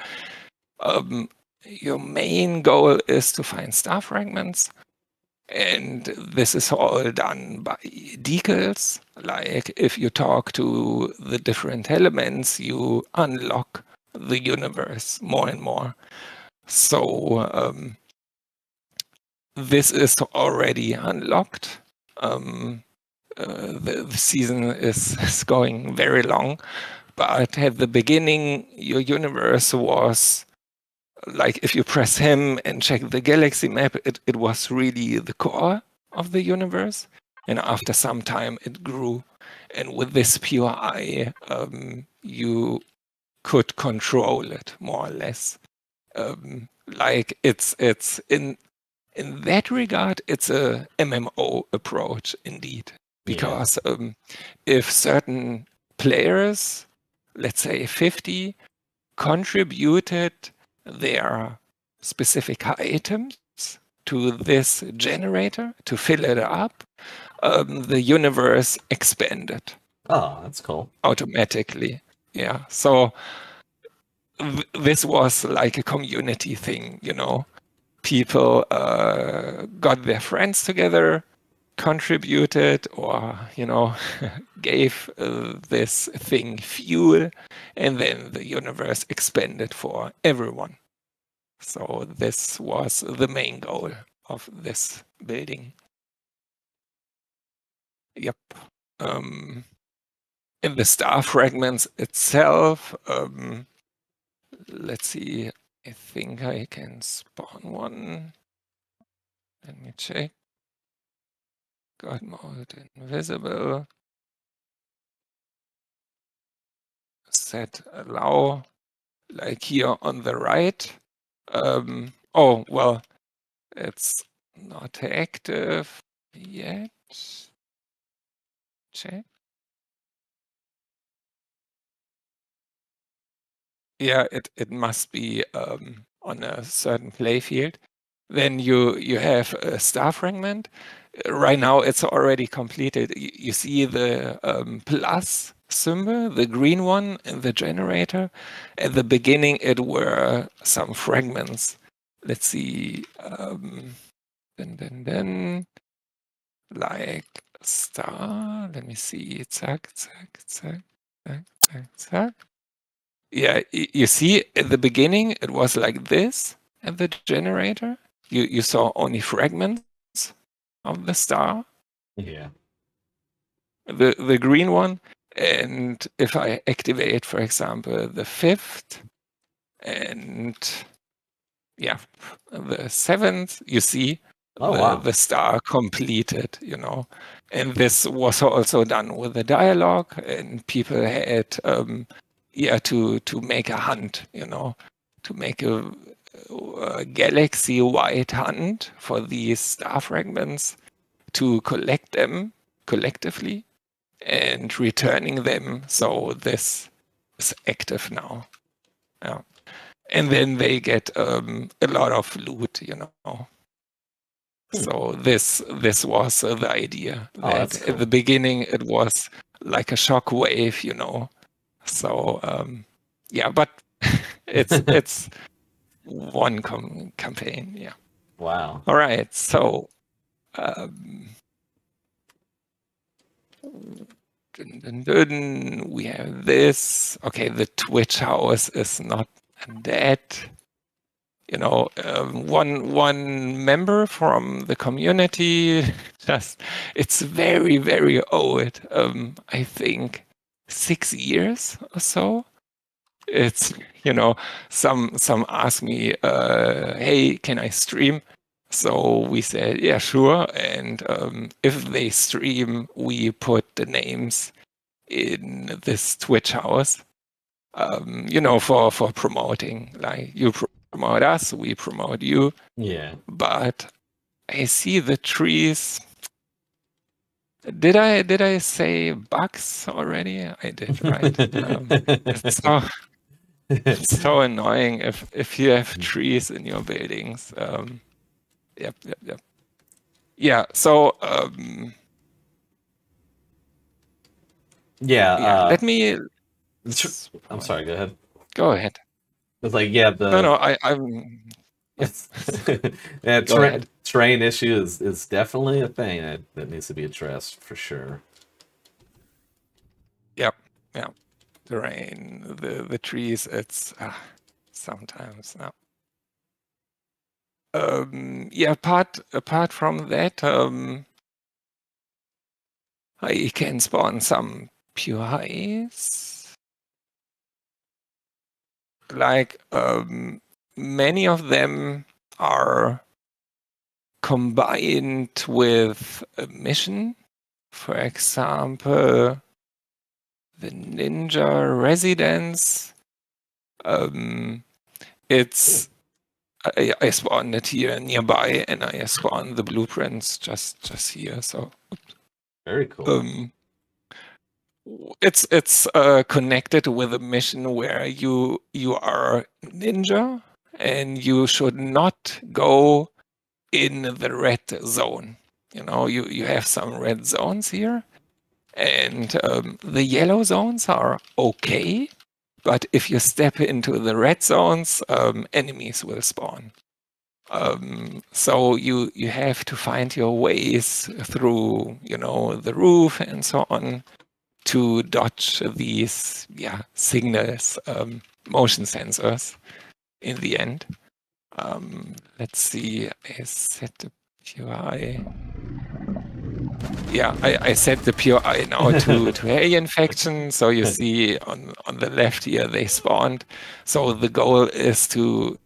your main goal is to find star fragments. And this is all done by decals. Like if you talk to the different elements, you unlock the universe more and more. So this is already unlocked. The season is going very long, but at the beginning, your universe was like, if you press him and check the galaxy map, it was really the core of the universe. And after some time, it grew. And with this pure eye, you could control it more or less. Like it's in that regard, it's a MMO approach indeed. Because if certain players, let's say 50, contributed their specific items to this generator to fill it up, the universe expanded. Oh, that's cool. Automatically. Yeah. So this was like a community thing, you know. People got their friends together, contributed, or, you know, gave this thing fuel, and then the universe expanded for everyone. So this was the main goal of this building. Yep. In the star fragments itself, let's see, I think I can spawn one. Let me check. God mode invisible. Set allow, like here on the right. Oh, well, it's not active yet. Check. Yeah, it must be on a certain play field. Then you have a star fragment. Right now it's already completed. You see the plus symbol, the green one in the generator. At the beginning it were some fragments. Let's see. Then like star. Let me see. Zack. Yeah, you see at the beginning it was like this at the generator. You saw only fragments of the star. Yeah. The green one. And if I activate, for example, the 5th and yeah, the 7th, you see the star completed, you know. And this was also done with the dialogue, and people had to make a hunt, you know, to make a galaxy-wide hunt for these star fragments, to collect them collectively and returning them. So this is active now. Yeah. And then they get a lot of loot, you know. So this was the idea. That Cool. at the beginning it was like a shock wave, you know. So yeah, but it's one campaign. Yeah. Wow. All right. So We have this. Okay, the Twitch house is not that. You know, one member from the community. Just, it's very, very old. I think 6 years or so. It's, you know, some ask me, hey, can I stream? So we said, yeah, sure. And if they stream, we put the names in this Twitch house, you know, for promoting. Like, you promote us, we promote you. Yeah. But I see the trees. Did I say bugs already? I did, right? It's so annoying if you have trees in your buildings. Yep. Yeah. So yeah. let me. I'm sorry. Go ahead. Go ahead. It's like, yeah, No. I'm. Yep. yeah, Go ahead. terrain issue is definitely a thing that needs to be addressed for sure. Yep. Yeah. Terrain, the trees. It's sometimes now. Yeah. Apart from that, I can spawn some POIs. Like many of them are combined with a mission. For example, the ninja residence. It's I spawned it here nearby, and I spawned the blueprints just here. So very cool. It's connected with a mission where you are ninja and you should not go in the red zone. You know, you have some red zones here, and the yellow zones are okay, but if you step into the red zones, enemies will spawn. So you have to find your ways through, you know, the roof and so on, to dodge these signals, motion sensors in the end. Let's see, I set the POI. Yeah, I set the POI now to alien faction. So you see on the left here, they spawned. So the goal is to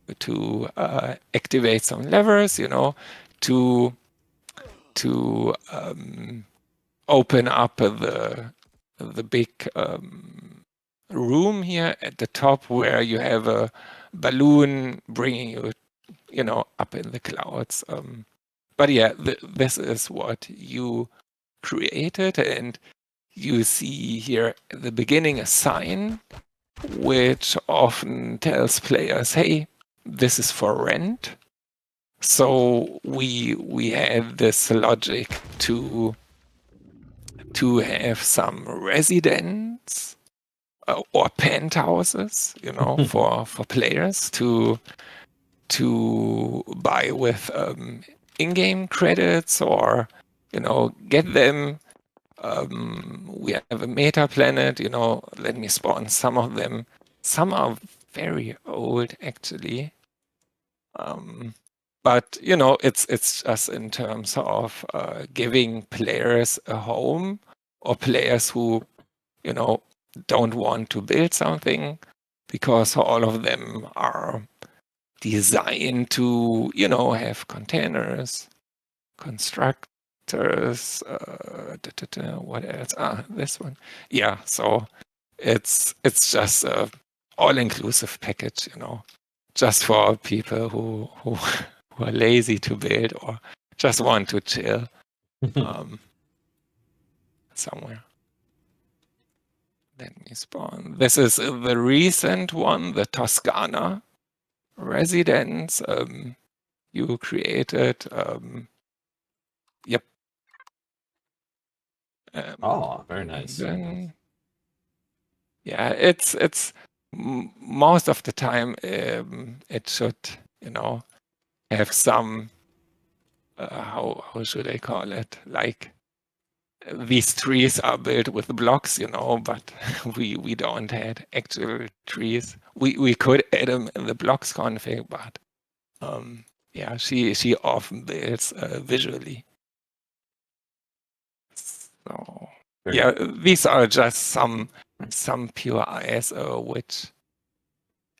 activate some levers, you know, to open up the big room here at the top where you have a balloon bringing you, you know, up in the clouds. But yeah, this is what you created, and you see here at the beginning a sign which often tells players, hey, this is for rent. So we had this logic to have some residents or penthouses, you know, for players to buy with in-game credits, or, you know, get them. We have a meta planet, you know, let me spawn some of them. Some are very old, actually. But, you know, it's just in terms of giving players a home, or players who, you know, don't want to build something, because all of them are designed to, you know, have containers, constructors, what else? This one. Yeah, so it's just a all-inclusive package, you know, just for people who are lazy to build or just want to chill somewhere. Let me spawn. This is the recent one, the Toscana residence. You created. Yep. Oh, very nice. Then, yeah, it's most of the time it should, you know, have some how should I call it, like these trees are built with blocks, you know, but we don't have actual trees. We could add them in the blocks config, but yeah, she often builds visually. So yeah, these are just some pure eyes, which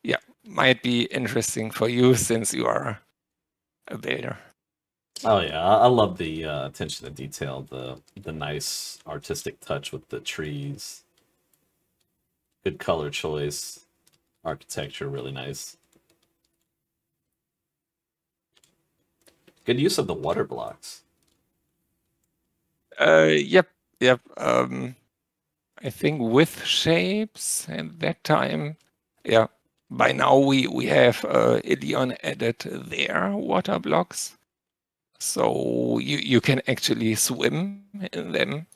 yeah might be interesting for you since you are a builder. Oh yeah, I love the attention to detail, the nice artistic touch with the trees. Good color choice, architecture, really nice. Good use of the water blocks. Yep. I think with shapes at that time, yeah. By now we have Ilion added their water blocks, so you can actually swim in them.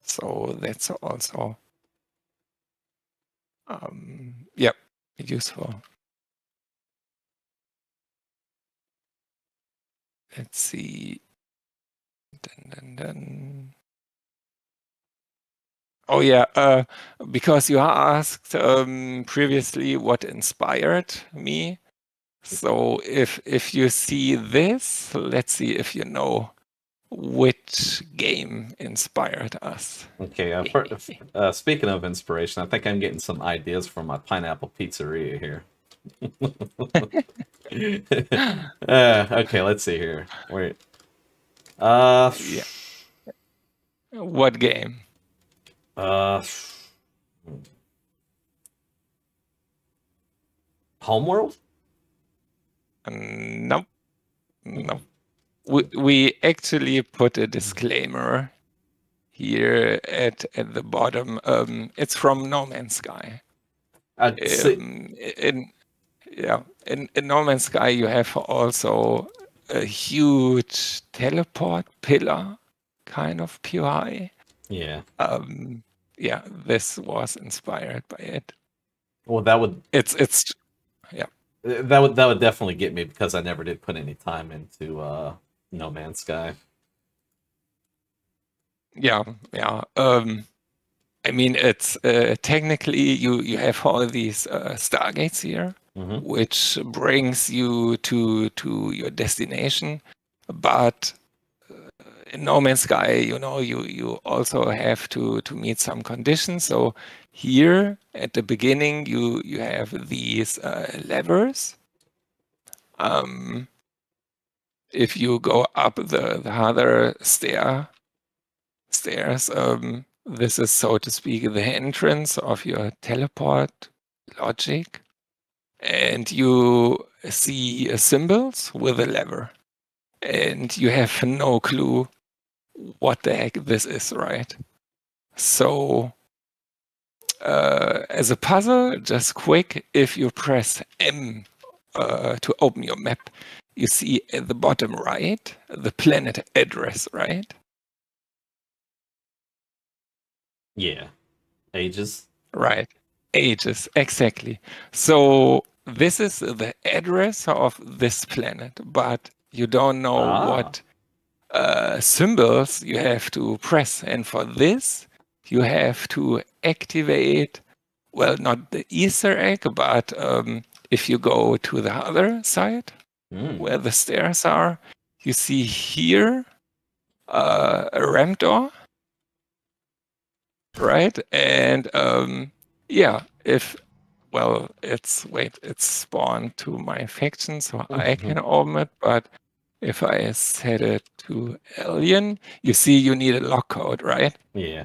So that's also yep, useful. Let's see. Dun. Oh yeah, because you asked previously what inspired me. So if you see this, let's see if you know which game inspired us. Okay, speaking of inspiration, I think I'm getting some ideas from my pineapple pizzeria here. Okay, let's see here. Wait. Yeah. What game? Homeworld? Nope. No. We actually put a disclaimer here at the bottom. It's from No Man's Sky. In No Man's Sky, you have also a huge teleport pillar kind of POI. Yeah. Yeah, this was inspired by it. Well, that would yeah. That would definitely get me because I never did put any time into No Man's Sky. Yeah. I mean, it's technically you have all these stargates here, which brings you to your destination, but in No Man's Sky, you know, you also have to meet some conditions. So here at the beginning, you have these levers. If you go up the other stairs, this is, so to speak, the entrance of your teleport logic, and you see symbols with a lever, and you have no clue what the heck this is, right? So as a puzzle, just quick, if you press M to open your map, you see at the bottom right the planet address, right? Yeah. Ages. Right. Ages, exactly. So this is the address of this planet, but you don't know what symbols you have to press. And for this, you have to activate, well, not the Easter egg, but if you go to the other side where the stairs are, you see here a ramp door, right? And yeah, it's spawned to my faction, so I can open it, but if I set it to alien, you see you need a lock code, right? Yeah.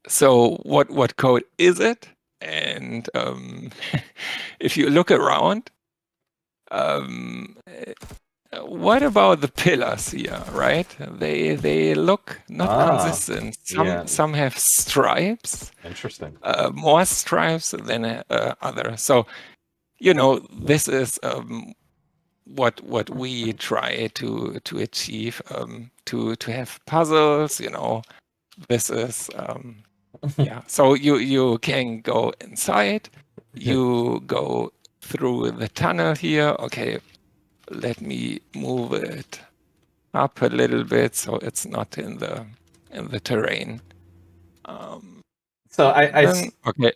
So what code is it? And if you look around, what about the pillars here, right? They look not consistent. Some have stripes. Interesting. More stripes than other. So, you know, this is what we try to achieve, to have puzzles, you know. This is yeah. So you can go inside, you go through the tunnel here. Okay, let me move it up a little bit so it's not in the in the terrain. So Okay.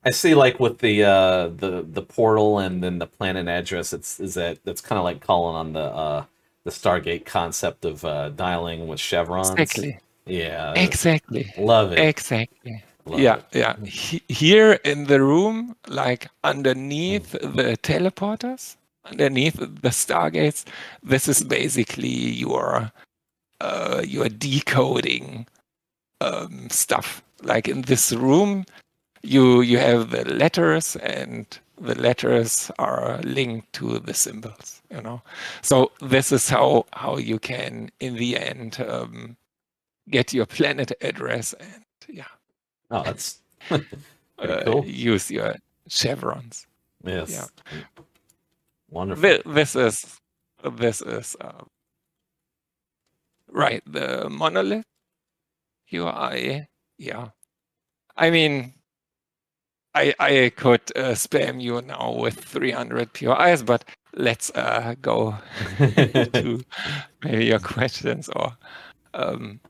I see, like with the portal and then the planet address, that's kind of like calling on the Stargate concept of dialing with chevrons. Exactly. Yeah, Exactly. love it, Exactly. love Yeah, it. yeah. Here in the room, like underneath the teleporters, underneath the stargates, this is basically your decoding stuff. Like in this room, you have the letters, and the letters are linked to the symbols. So this is how you can, in the end, get your planet address and Oh, that's pretty cool. use your chevrons. Yeah. Yes, wonderful. This is right, the monolith UI. Yeah. I mean, I could spam you now with 300 POIs, but let's go to maybe your questions or um.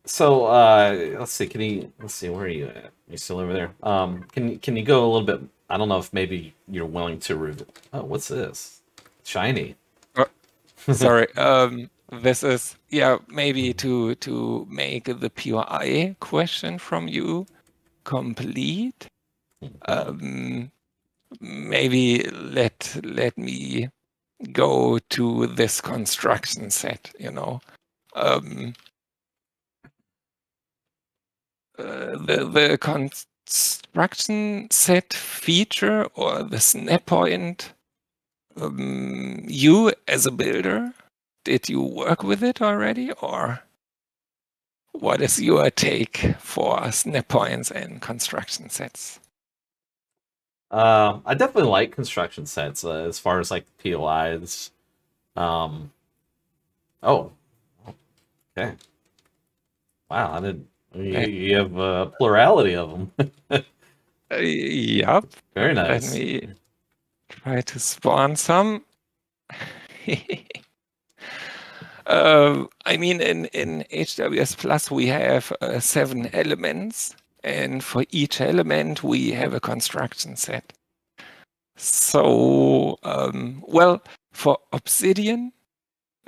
So let's see. Let's see. Where are you at? You still over there? Can you go a little bit? I don't know if maybe you're willing to reveal. Oh, what's this? Shiny. sorry. This is maybe to make the POI question from you complete. Maybe let me go to this construction set. The construction set feature, or the snap point, you as a builder, did you work with it already, or what is your take for snap points and construction sets? I definitely like construction sets as far as like POIs. Oh, okay. Wow, I didn't. You have a plurality of them. Yep. Very nice. Let me try to spawn some. I mean, in HWS Plus, we have 7 elements, and for each element, we have a construction set. So, well, for Obsidian,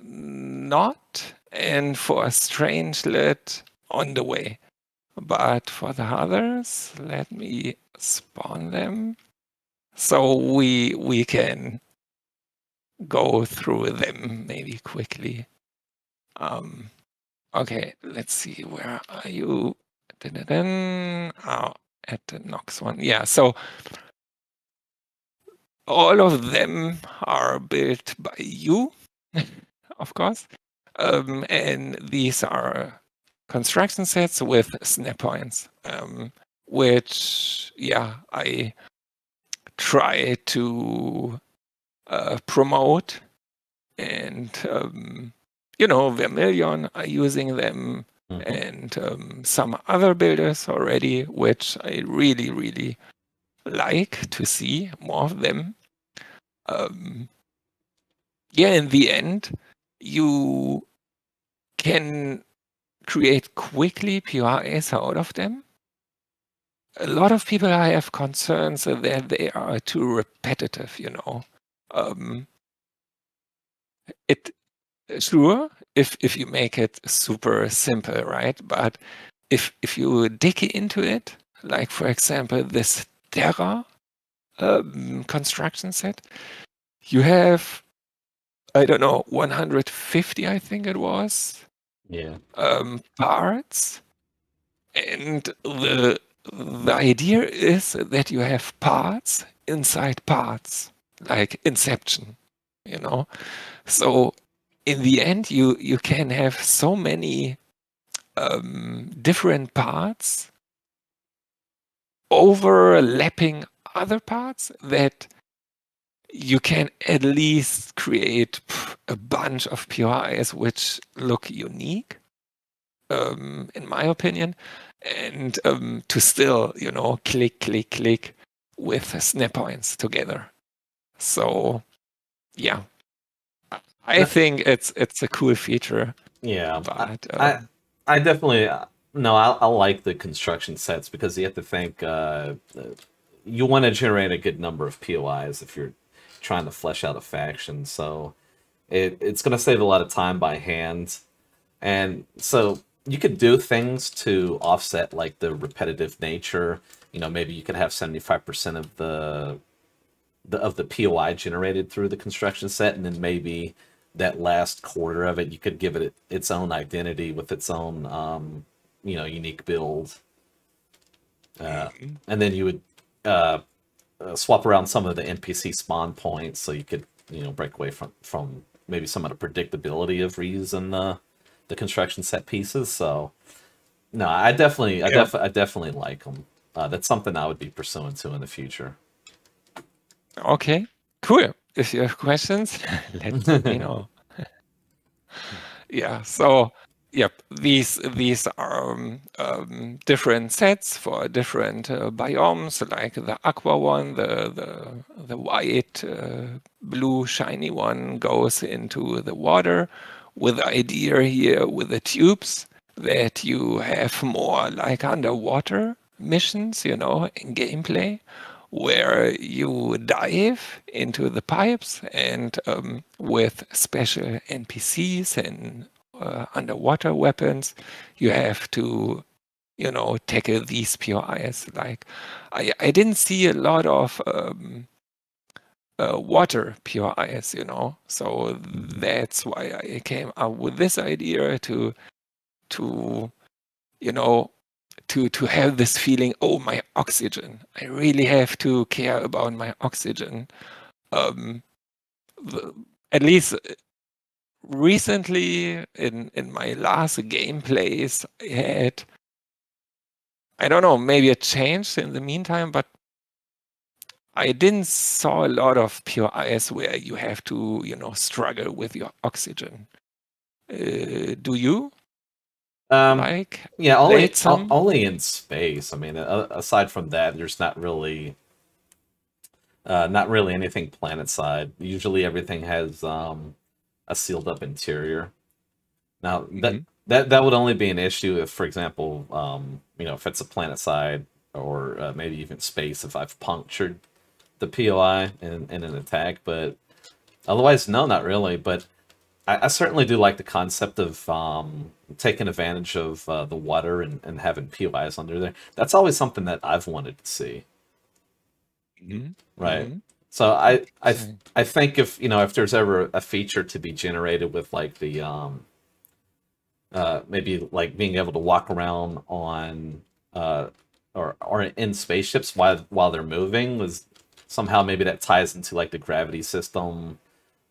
not, and for Strangelet, on the way. But for the others, let me spawn them so we can go through them maybe quickly. Okay, let's see, where are you? Oh, at the Nox one. Yeah, so all of them are built by you, of course. And these are construction sets with snap points, which, I try to promote. And, Vermilion are using them, and some other builders already, which I really, really like to see more of them. In the end, you can create quickly POIs out of them. A lot of people have concerns that they are too repetitive, Sure, if you make it super simple, right? But if you dig into it, like for example this Terra construction set, you have, I don't know, 150, I think it was. Yeah. Parts, and the idea is that you have parts inside parts, like Inception, So in the end, you can have so many different parts overlapping other parts that you can at least create a bunch of POIs which look unique, in my opinion. and to still, click, click, click with snap points together. So, yeah, I think it's a cool feature. Yeah, But I definitely no, I like the construction sets because you have to think you want to generate a good number of POIs if you're trying to flesh out a faction. So it's going to save a lot of time by hand, and so you could do things to offset like the repetitive nature. Maybe you could have 75% of the POI generated through the construction set, and then maybe that last quarter of it, you could give it its own identity with its own, unique build. And then you would swap around some of the NPC spawn points, so you could, break away from maybe some of the predictability of reusing the construction set pieces. So, no, I definitely like them. That's something I would be pursuing too in the future. Okay, cool. If you have questions, let me know. Yeah, so yep, these are different sets for different biomes, like the aqua one, the white, blue, shiny one goes into the water, with the idea here with the tubes that you have more like underwater missions, in gameplay, where you dive into the pipes and with special NPCs and underwater weapons, you have to, tackle these POIs. Like, I didn't see a lot of water POIs, so that's why I came up with this idea to have this feeling, oh, my oxygen. I really have to care about my oxygen. At least recently in my last gameplays, I don't know, maybe it changed in the meantime, but I didn't saw a lot of POIs where you have to, struggle with your oxygen. Do you? Yeah, only in space. I mean, aside from that, there's not really anything planet side. Usually, everything has a sealed up interior. Now that would only be an issue if, for example, if it's a planet side or maybe even space. If I've punctured the POI in an attack, but otherwise, no, not really. But I certainly do like the concept of taking advantage of the water and having POIs under there. That's always something that I've wanted to see. Right. So I think if there's ever a feature to be generated with like the maybe like being able to walk around on or in spaceships while they're moving, was somehow maybe that ties into like the gravity system.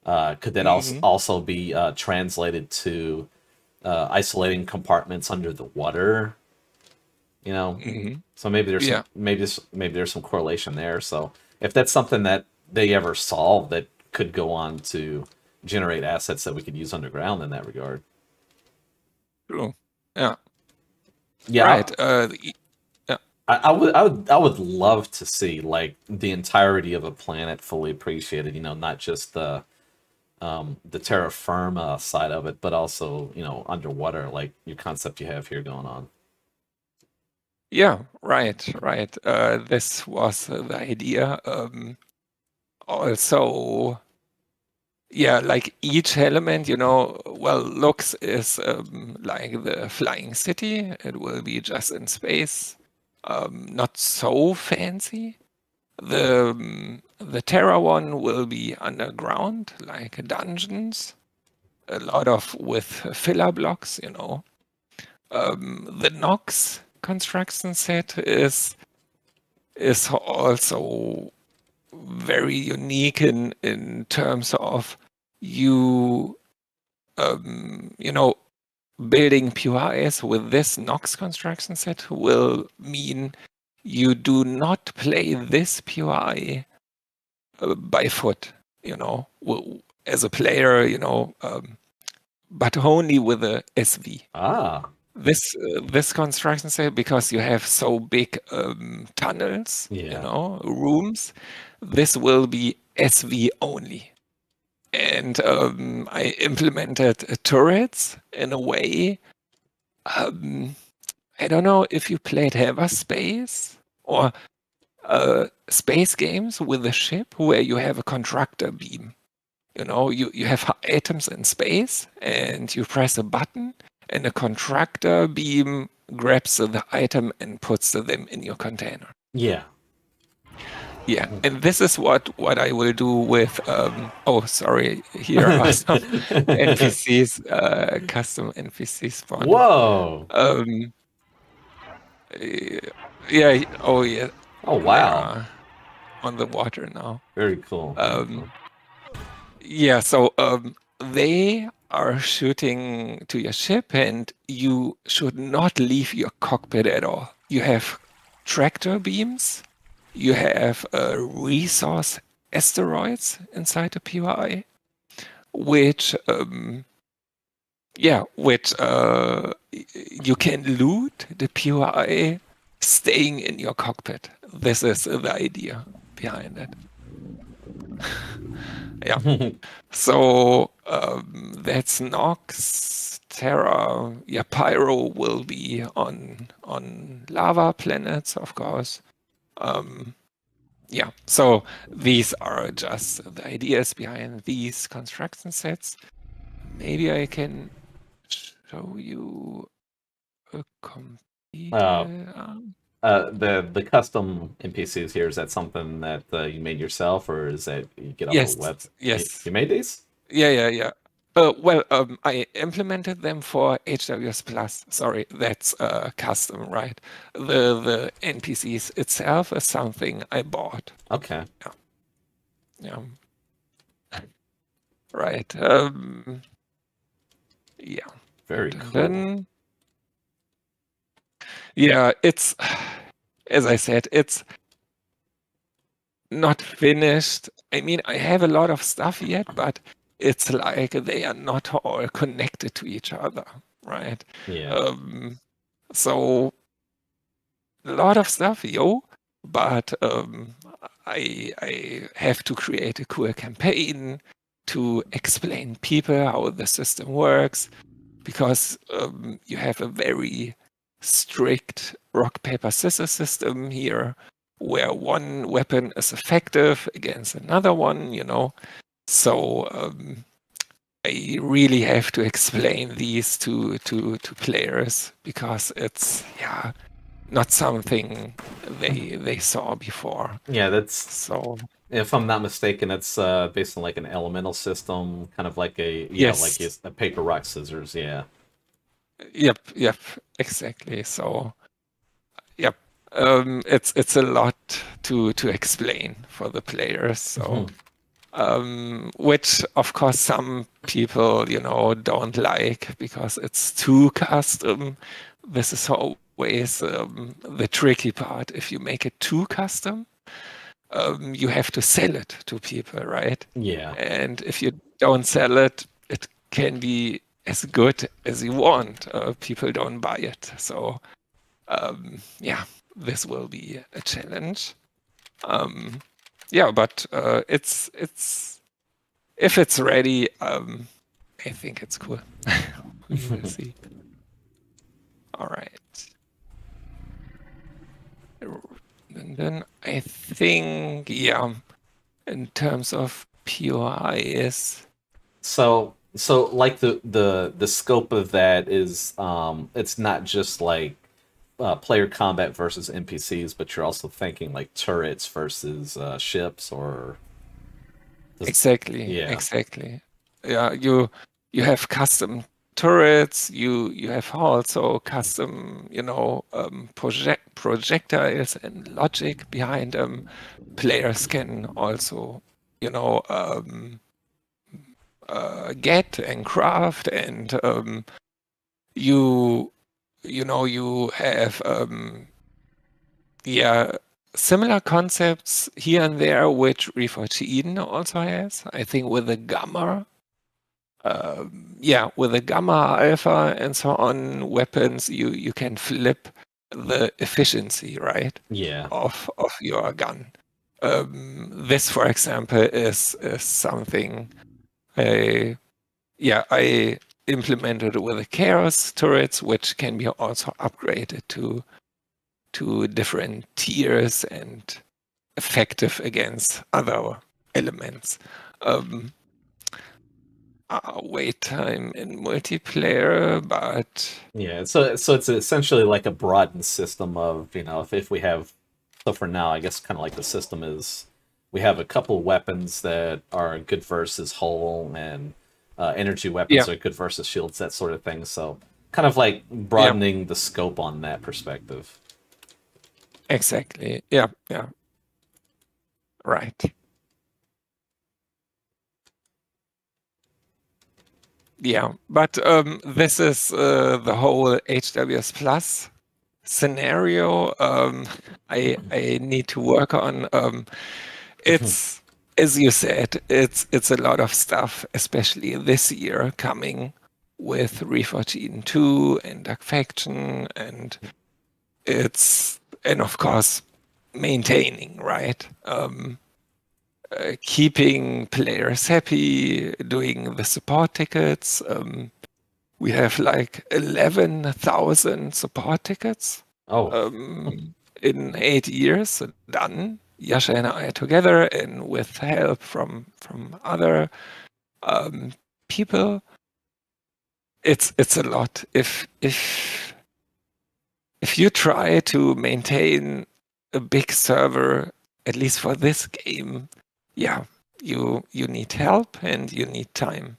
Could that also be translated to isolating compartments under the water? So maybe there's there's some correlation there. So if that's something that they ever solve, that could go on to generate assets that we could use underground in that regard. True. Yeah. Yeah. Right. Yeah. I would love to see like the entirety of a planet fully appreciated. Not just the terra firma side of it, but also underwater, like your concept you have here going on. Yeah, right. This was the idea. Also, yeah, like each element, Lux is like the flying city. It will be just in space, not so fancy. The Terra one will be underground, like dungeons, a lot of with filler blocks, The Nox construction set is also very unique in terms of you building POIs with this Nox construction set will mean you do not play this POI by foot, as a player, but only with a SV. this construction set, because you have so big tunnels, Yeah. rooms, this will be SV only. And I implemented turrets in a way. I don't know if you played Space or space games with a ship where you have a constructor beam. You have items in space and you press a button and a constructor beam grabs the item and puts them in your container. Yeah. Yeah, and this is what I will do with, oh, sorry, here are some NPCs, custom NPC spawn. Whoa. Yeah, oh yeah. Oh, wow. They are on the water now. Very cool. Yeah, so they are shooting to your ship and you should not leave your cockpit at all. You have tractor beams, you have resource asteroids inside the PVE, which you can loot the PVE staying in your cockpit. This is the idea behind it. Yeah. So that's Nox, Terra. Yeah, Pyro will be on lava planets, of course. Yeah. So these are just the ideas behind these construction sets. Maybe I can show you a the custom NPCs here, is that something that you made yourself, or is that you get off a web? Yes. You made these? Yeah. Well, I implemented them for HWS Plus. Sorry, that's custom, right? The NPCs itself is something I bought. Okay. Yeah. Right. Yeah. Very cool. Then, yeah, it's, as I said, it's not finished. I mean, I have a lot of stuff yet, but it's like they are not all connected to each other, right? Yeah. So a lot of stuff, but I have to create a cool campaign to explain people how the system works, because you have a very strict rock, paper, scissors system here, where one weapon is effective against another one, So I really have to explain these to players, because it's not something they saw before. Yeah, that's so. If I'm not mistaken, it's based on like an elemental system, kind of like a Yes. like a paper, rock, scissors. Yeah. Yep, exactly. So, yep, it's a lot to explain for the players. So, which of course some people don't like, because it's too custom. This is always the tricky part. If you make it too custom, you have to sell it to people, right? Yeah. And if you don't sell it, it can be as good as you want. People don't buy it. So, this will be a challenge. But it's if it's ready, I think it's cool. We will see. All right. And then I think, in terms of POIs. So like the scope of that is it's not just like player combat versus NPCs, but you're also thinking like turrets versus ships, or exactly. Yeah, you have custom turrets, you have also custom projectiles and logic behind them. Players can also get and craft, and you have similar concepts here and there, which Reforged Eden also has. I think with the Gamma yeah, with a gamma, alpha, and so on weapons, you can flip the efficiency, right? Yeah. Of your gun. This, for example, is something I implemented with the chaos turrets, which can be also upgraded to different tiers and effective against other elements. Wait time in multiplayer, but Yeah, so it's essentially like a broadened system of, if we have, so for now, I guess kind of like the system is we have a couple weapons that are good versus hull, and energy weapons yeah, are good versus shields, that sort of thing. So kind of like yeah, broadening the scope on that perspective. exactly. Yeah, yeah, right. Yeah, but this is the whole HWS Plus scenario I need to work on. It's, as you said, it's a lot of stuff, especially this year coming with Reforged 2 and Dark Faction, and of course maintaining, right? Keeping players happy, doing the support tickets. We have like 11,000 support tickets Oh, in 8 years done. Jascha and I together, and with help from other people. It's a lot. If you try to maintain a big server, at least for this game, yeah, you need help and you need time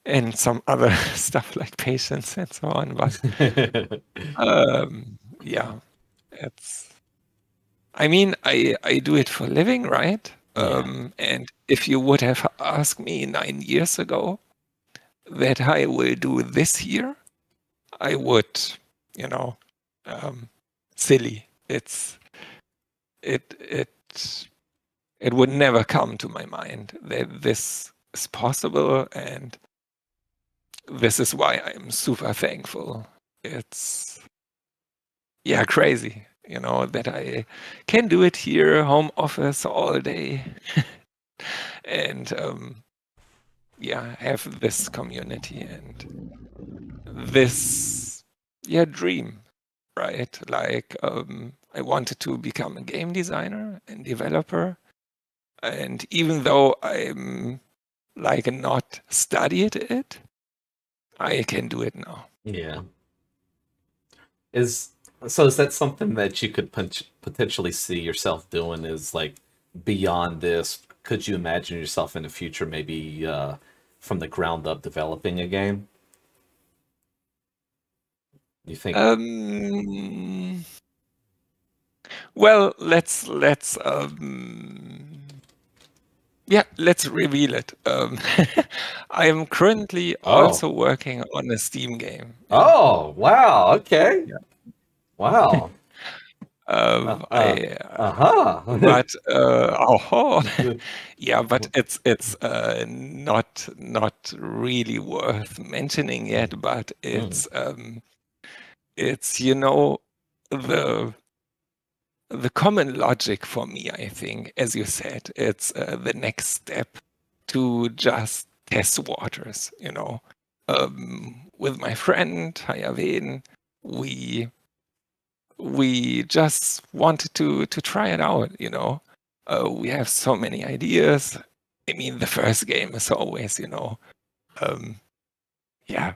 and some other stuff like patience and so on. But yeah, it's. I mean, I do it for a living, right? yeah, And if you would have asked me 9 years ago that I will do this year, I would, you know, silly. It it would never come to my mind that this is possible, and this is why I'm super thankful. It's crazy, that I can do it here, home office all day, and have this community and this dream, right? Like I wanted to become a game designer and developer, and even though I'm like not studied it, I can do it now. yeah. Is that something that you could potentially see yourself doing? Is like beyond this? Could you imagine yourself in the future, maybe from the ground up developing a game? You think? Well, let's reveal it. I am currently Oh, also working on a Steam game. Yeah. oh, wow. Okay, Yeah. wow. I Uh-huh. but oh, yeah, but it's not really worth mentioning yet. But Mm, it's the common logic for me, I think, as you said, it's the next step to just test waters. With my friend Hayaven, we just wanted to try it out. We have so many ideas. I mean, the first game is always, um, yeah,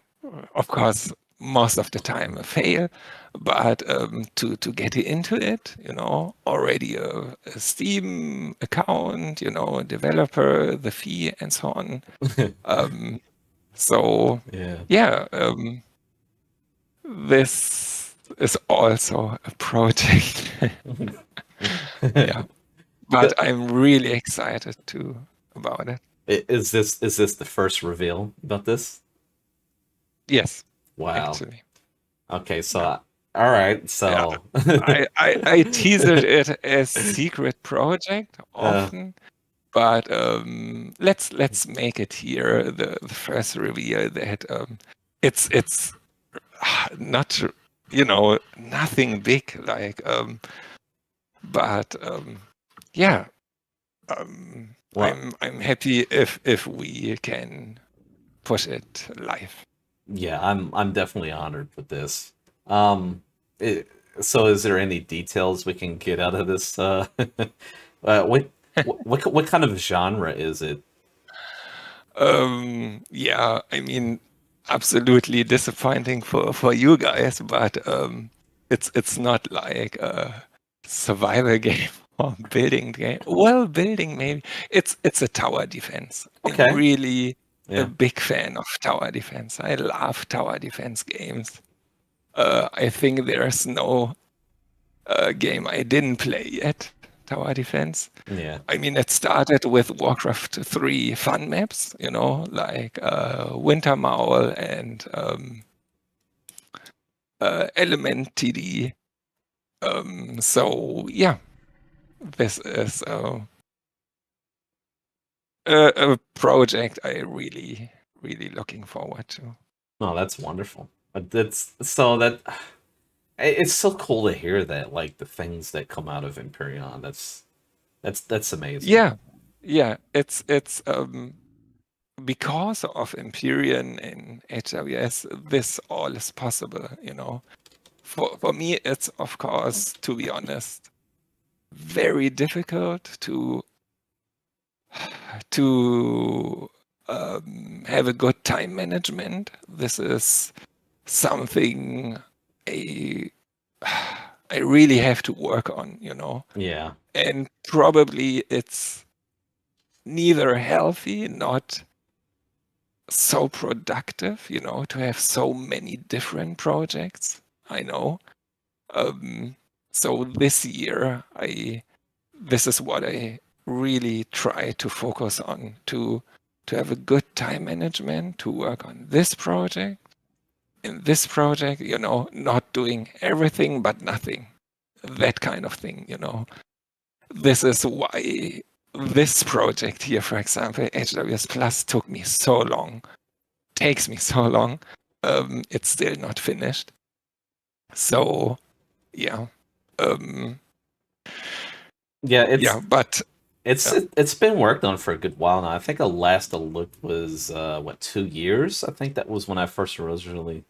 of course, most of the time a fail, but to get into it, already a Steam account, a developer, the fee, and so on. So yeah. yeah, this is also a project. Yeah, but I'm really excited too about it. Is this the first reveal about this? Yes, Wow. actually. Okay, so Yeah. all right, Yeah, so I teased it as secret project uh, often, But let's make it here the first reveal that it's not, you know, nothing big, like but yeah, Well, I'm happy if we can push it live. yeah, I'm definitely honored with this. Um, it, so is there any details we can get out of this? What what kind of genre is it? Yeah, I mean, absolutely disappointing for you guys, but it's not like a survival game or building game. Well, building maybe. It's a tower defense. I'm Okay, really a yeah. big fan of tower defense. I love tower defense games. I think there's no game I didn't play yet. Tower defense. Yeah. I mean, it started with Warcraft 3 fun maps, you know, like Winter Maul and Element TD. So yeah, this is a project I really looking forward to. Oh, that's wonderful. That's so that it's so cool to hear that, like the things that come out of Empyrion. That's amazing. Yeah, yeah, it's because of Empyrean and HWS, this all is possible, you know. For me, it's of course, to be honest, very difficult to have a good time management. This is something I I really have to work on, you know. Yeah. And probably it's neither healthy, not so productive, you know, to have so many different projects. I know. So this year, this is what I really try to focus on, to have a good time management, to work on this project, in this project, you know, not doing everything but nothing, that kind of thing, you know. This is why this project here, for example, HWS Plus, took me so long, takes me so long. It's still not finished. So, yeah. Yeah, Yeah, but it's been worked on for a good while now. I think the last I looked was what, 2 years? I think that was when I first originally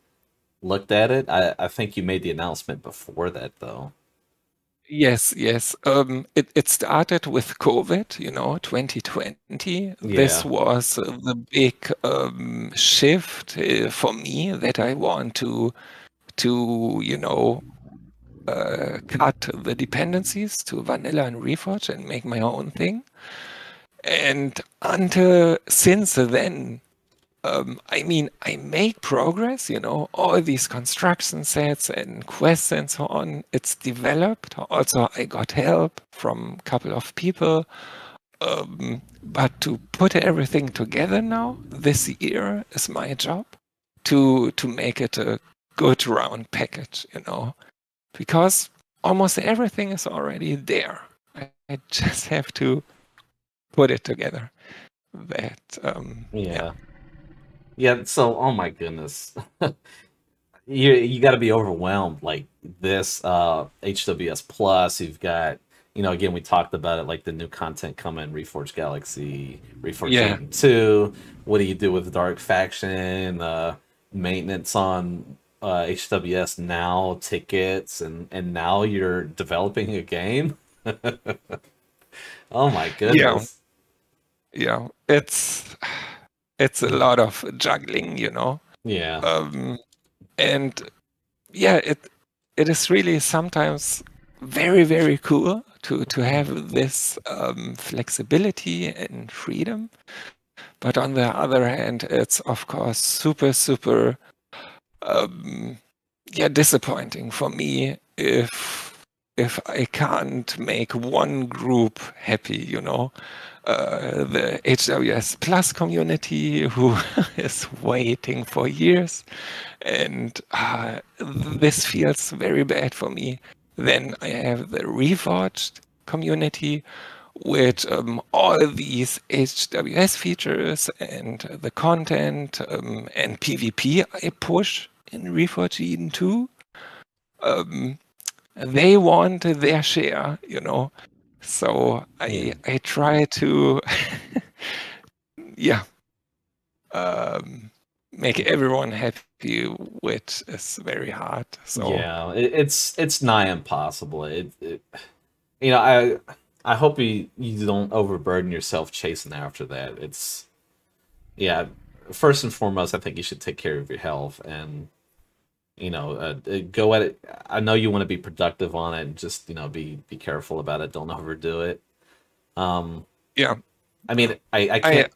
looked at it. I think you made the announcement before that though. yes. It started with COVID, you know, 2020. This Yeah. was the big shift for me, that I want to you know, cut the dependencies to vanilla and Reforge and make my own thing. And since then, I mean, I make progress, you know, all these construction sets and quests and so on. It's developed. Also, I got help from a couple of people. But to put everything together now, this year is my job to make it a good round package, you know, because almost everything is already there. I just have to put it together. That yeah. Yeah. Yeah, so oh my goodness. You got to be overwhelmed like this HWS Plus. You've got, again, we talked about it, like the new content coming, Reforged Galaxy, Reforged Yeah. Eden 2. What do you do with Dark Faction? Maintenance on HWS now, tickets, and now you're developing a game. Oh my goodness. Yeah, it's a lot of juggling, you know. Yeah. And yeah, it is really sometimes very cool to have this flexibility and freedom. But on the other hand, it's of course super disappointing for me if I can't make one group happy, you know. The HWS Plus community, who is waiting for years, and this feels very bad for me. Then I have the Reforged community, with all these HWS features and the content and PvP I push in Reforged Eden 2, they want their share, you know. So I try to, make everyone happy, which is very hard. So yeah, it's nigh impossible. You know, I hope you don't overburden yourself chasing after that. It's first and foremost, I think you should take care of your health and you know go at it. I know you want to be productive on it, and just you know be careful about it. Don't overdo it. yeah, I mean, I can't.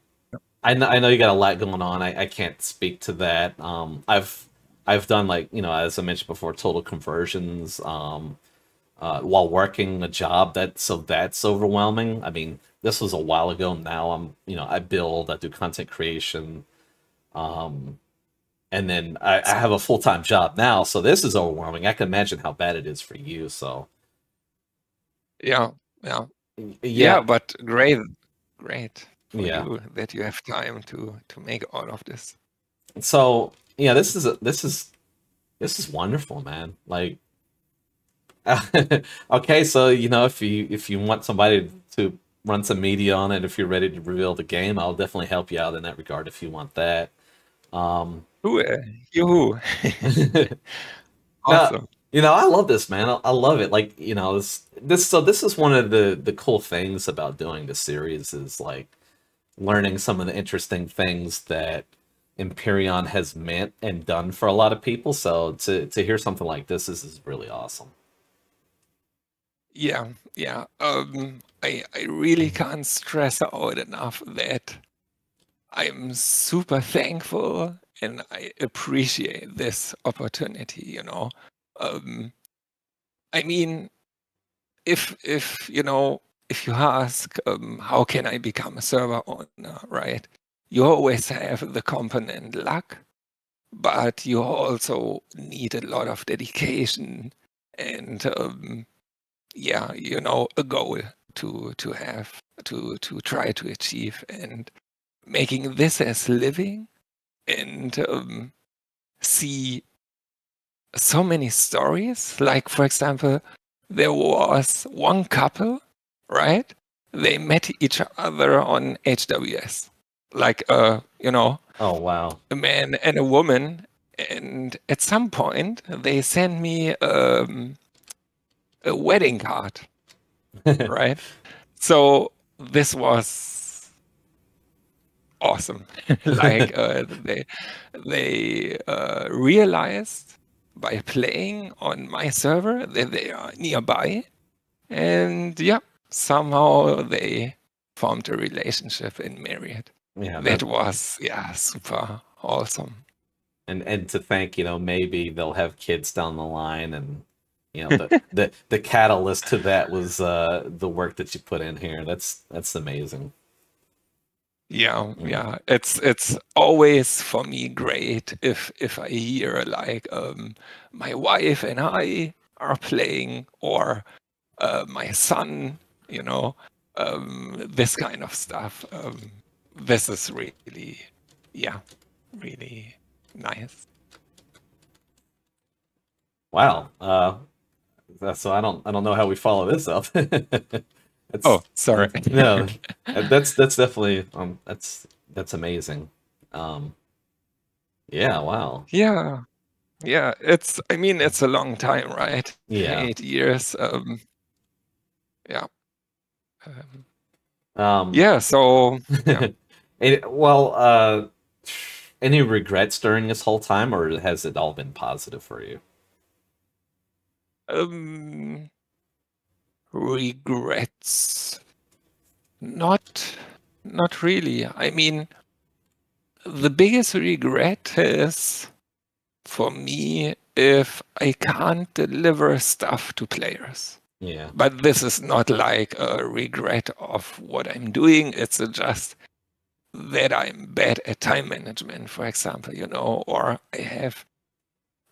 I know you got a lot going on. I can't speak to that. I've done like you know as I mentioned before, total conversions. While working a job that's overwhelming. I mean, this was a while ago. Now I'm you know I build, I do content creation, and then I have a full-time job now. So this is overwhelming. I can imagine how bad it is for you. So yeah. yeah, But great for yeah. you that you have time to make all of this. So yeah, this is wonderful, man. Like, okay, so you know, if you want somebody to run some media on it, if you're ready to reveal the game, I'll definitely help you out in that regard if you want that. Yoo-hoo. Now, Awesome. you know, I love this, man. I love it. Like, you know, this is one of the cool things about doing this series is like learning some of the interesting things that Empyrion has meant and done for a lot of people. So to hear something like this is really awesome. Yeah. I really can't stress out enough that I'm super thankful and I appreciate this opportunity, you know. I mean, if you know, if you ask how can I become a server owner, right? You always have the component luck, but you also need a lot of dedication and you know, a goal to have to try to achieve, and making this as living and see so many stories. Like, for example, there was one couple, right? They met each other on HWS, like you know, Oh wow. a man and a woman, and at some point they sent me a wedding card, right? So this was awesome. Like they realized by playing on my server that they are nearby, and yeah, somehow they formed a relationship and married. Yeah, That was super awesome. and to think, you know, maybe they'll have kids down the line and you know the catalyst to that was the work that you put in here. That's amazing. Yeah. It's always for me great if I hear like my wife and I are playing, or my son, you know, this kind of stuff. This is really, really nice. Wow. So I don't know how we follow this up. Oh, sorry. No, that's definitely that's amazing. Yeah, wow. Yeah. I mean, it's a long time, right? Yeah. 8 years. Yeah. Um, Yeah. So yeah. well, any regrets during this whole time, or has it all been positive for you? Regrets? Not really. I mean, the biggest regret is for me if I can't deliver stuff to players. Yeah. But this is not like a regret of what I'm doing. It's just that I'm bad at time management, for example, you know, or I have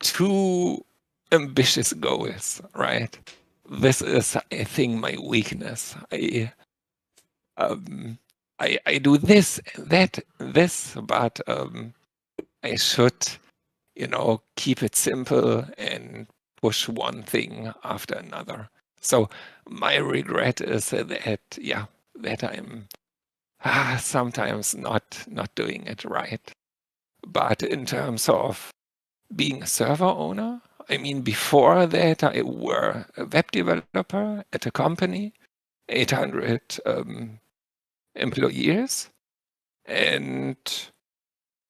too ambitious goals, right? This is, I think, my weakness. I do this, that, this, but I should, keep it simple and push one thing after another. So my regret is that I'm sometimes not doing it right. But in terms of being a server owner, I mean, before that, I were a web developer at a company, 800 employees. And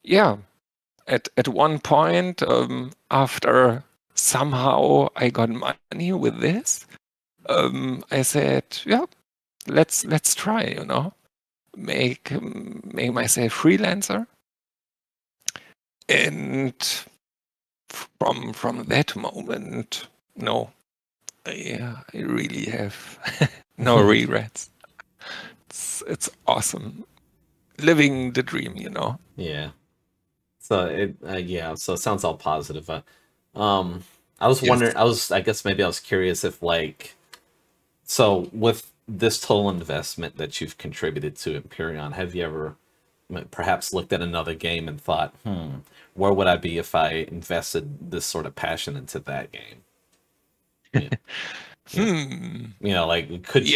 yeah, at one point, after somehow I got money with this, I said, yeah, let's try, make myself freelancer. And from that moment, no, I really have no regrets. It's awesome, living the dream, Yeah. So so it sounds all positive. I was Yes. wondering, I guess maybe I was curious if so with this total investment that you've contributed to Empyrion, have you ever perhaps looked at another game and thought, where would I be if I invested this sort of passion into that game? Like could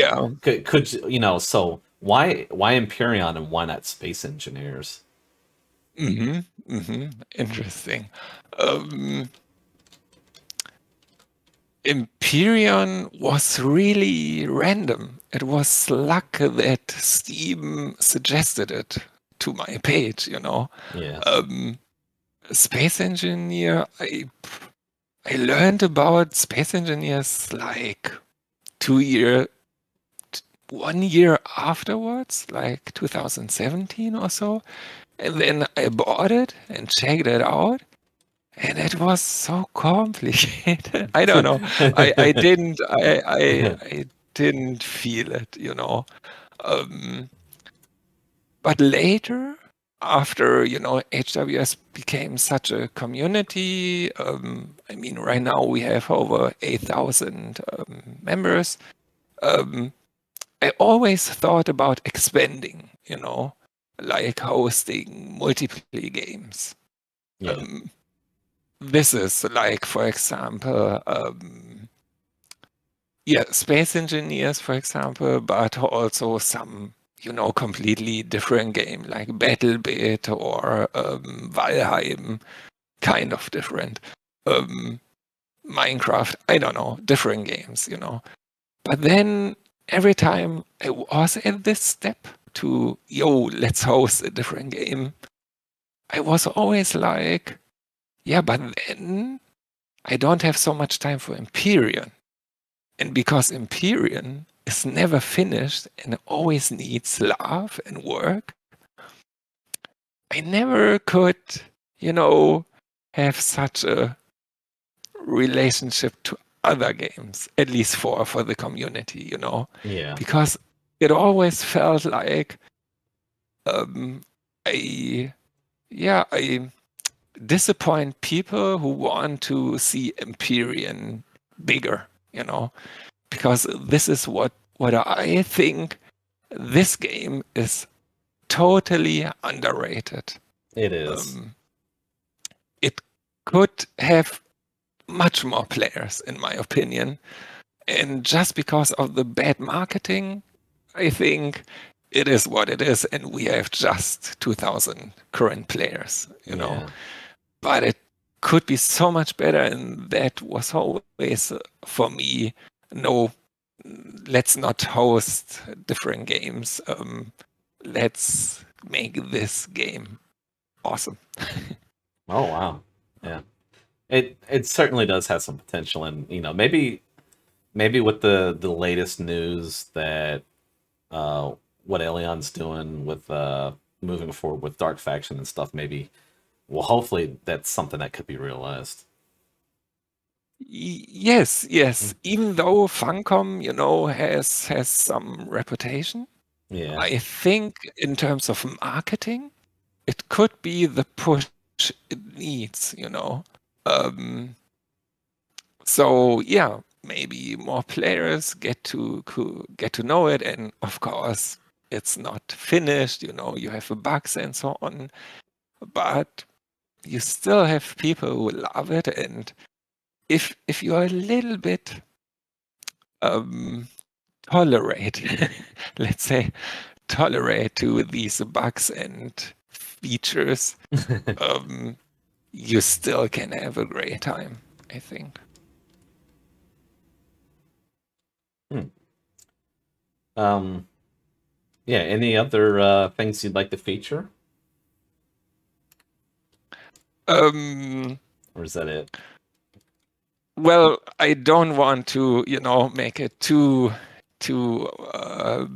so why Empyrion and why not Space Engineers? Interesting. Empyrion was really random. It was luck that Steam suggested it to my page, Yeah. Space Engineer, I learned about Space Engineers like 1 year afterwards, like 2017 or so. And then I bought it and checked it out. And it was so complicated. I don't know. I didn't feel it, But later, after HWS became such a community, I mean, right now we have over 8,000 members. I always thought about expanding, like hosting multiplayer games. Yeah. This is like, for example, Space Engineers, for example, but also some, completely different game like BattleBit or Valheim, kind of different. Minecraft, I don't know, different games, But then every time I was at this step to, let's host a different game, I was always like, yeah, but then I don't have so much time for Empyrion. And because Empyrion is never finished and always needs love and work, I never could, have such a relationship to other games, at least for the community, Yeah. Because it always felt like I disappoint people who want to see Empyrion bigger, because this is what I think this game is totally underrated. It is. It could have much more players, in my opinion. And just because of the bad marketing, I think it is what it is. And we have just 2,000 current players, know. But it could be so much better. And that was always, for me, no, let's not host different games. Let's make this game awesome. Oh, wow. Yeah. It certainly does have some potential, and maybe with the latest news that what Alion's doing with moving forward with Dark Faction and stuff, hopefully that's something that could be realized. Yes. Even though Funcom, has some reputation, I think in terms of marketing, it could be the push it needs, So maybe more players get to know it, and of course it's not finished, you know, you have bugs and so on, but you still have people who love it. And if you're a little bit tolerate, let's say, tolerate to these bugs and features, you still can have a great time, I think. Yeah, any other things you'd like to feature? Or is that it? Well, I don't want to, you know, make it too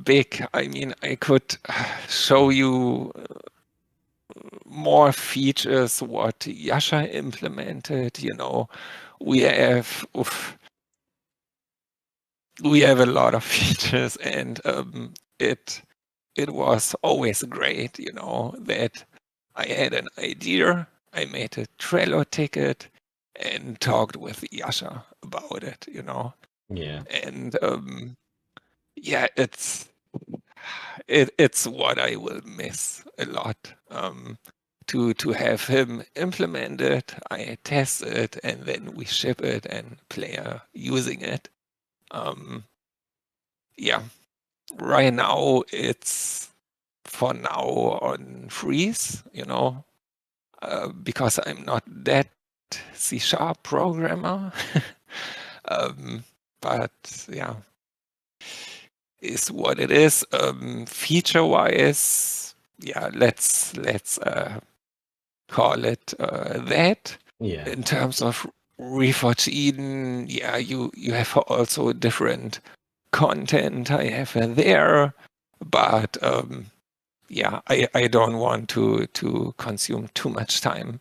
big. I mean, I could show you more features what Jascha implemented. You know, we have a lot of features, and it was always great. You know, that I had an idea, I made a Trello ticket, and talked with Jascha about it. You know. Yeah. And yeah, it's what I will miss a lot. To have him implement it, I test it, and then we ship it, and player using it. Yeah, right now it's for now on freeze, you know, because I'm not that C# programmer. But yeah, is what it is. Feature-wise, yeah, let's call it that. Yeah. In terms of Reforged Eden, yeah, you have also different content I have there, but yeah, I don't want to consume too much time.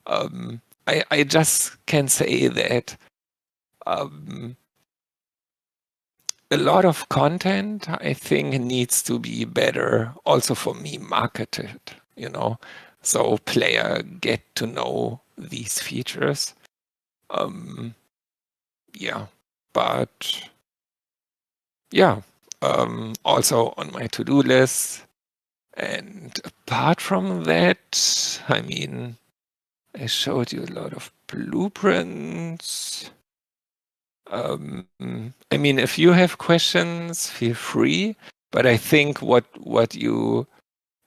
I just can say that a lot of content, I think, needs to be better also for me marketed, you know, so player get to know these features. Yeah, but yeah, also on my to-do list. And apart from that, I mean, I showed you a lot of blueprints. I mean, if you have questions, feel free. But I think what you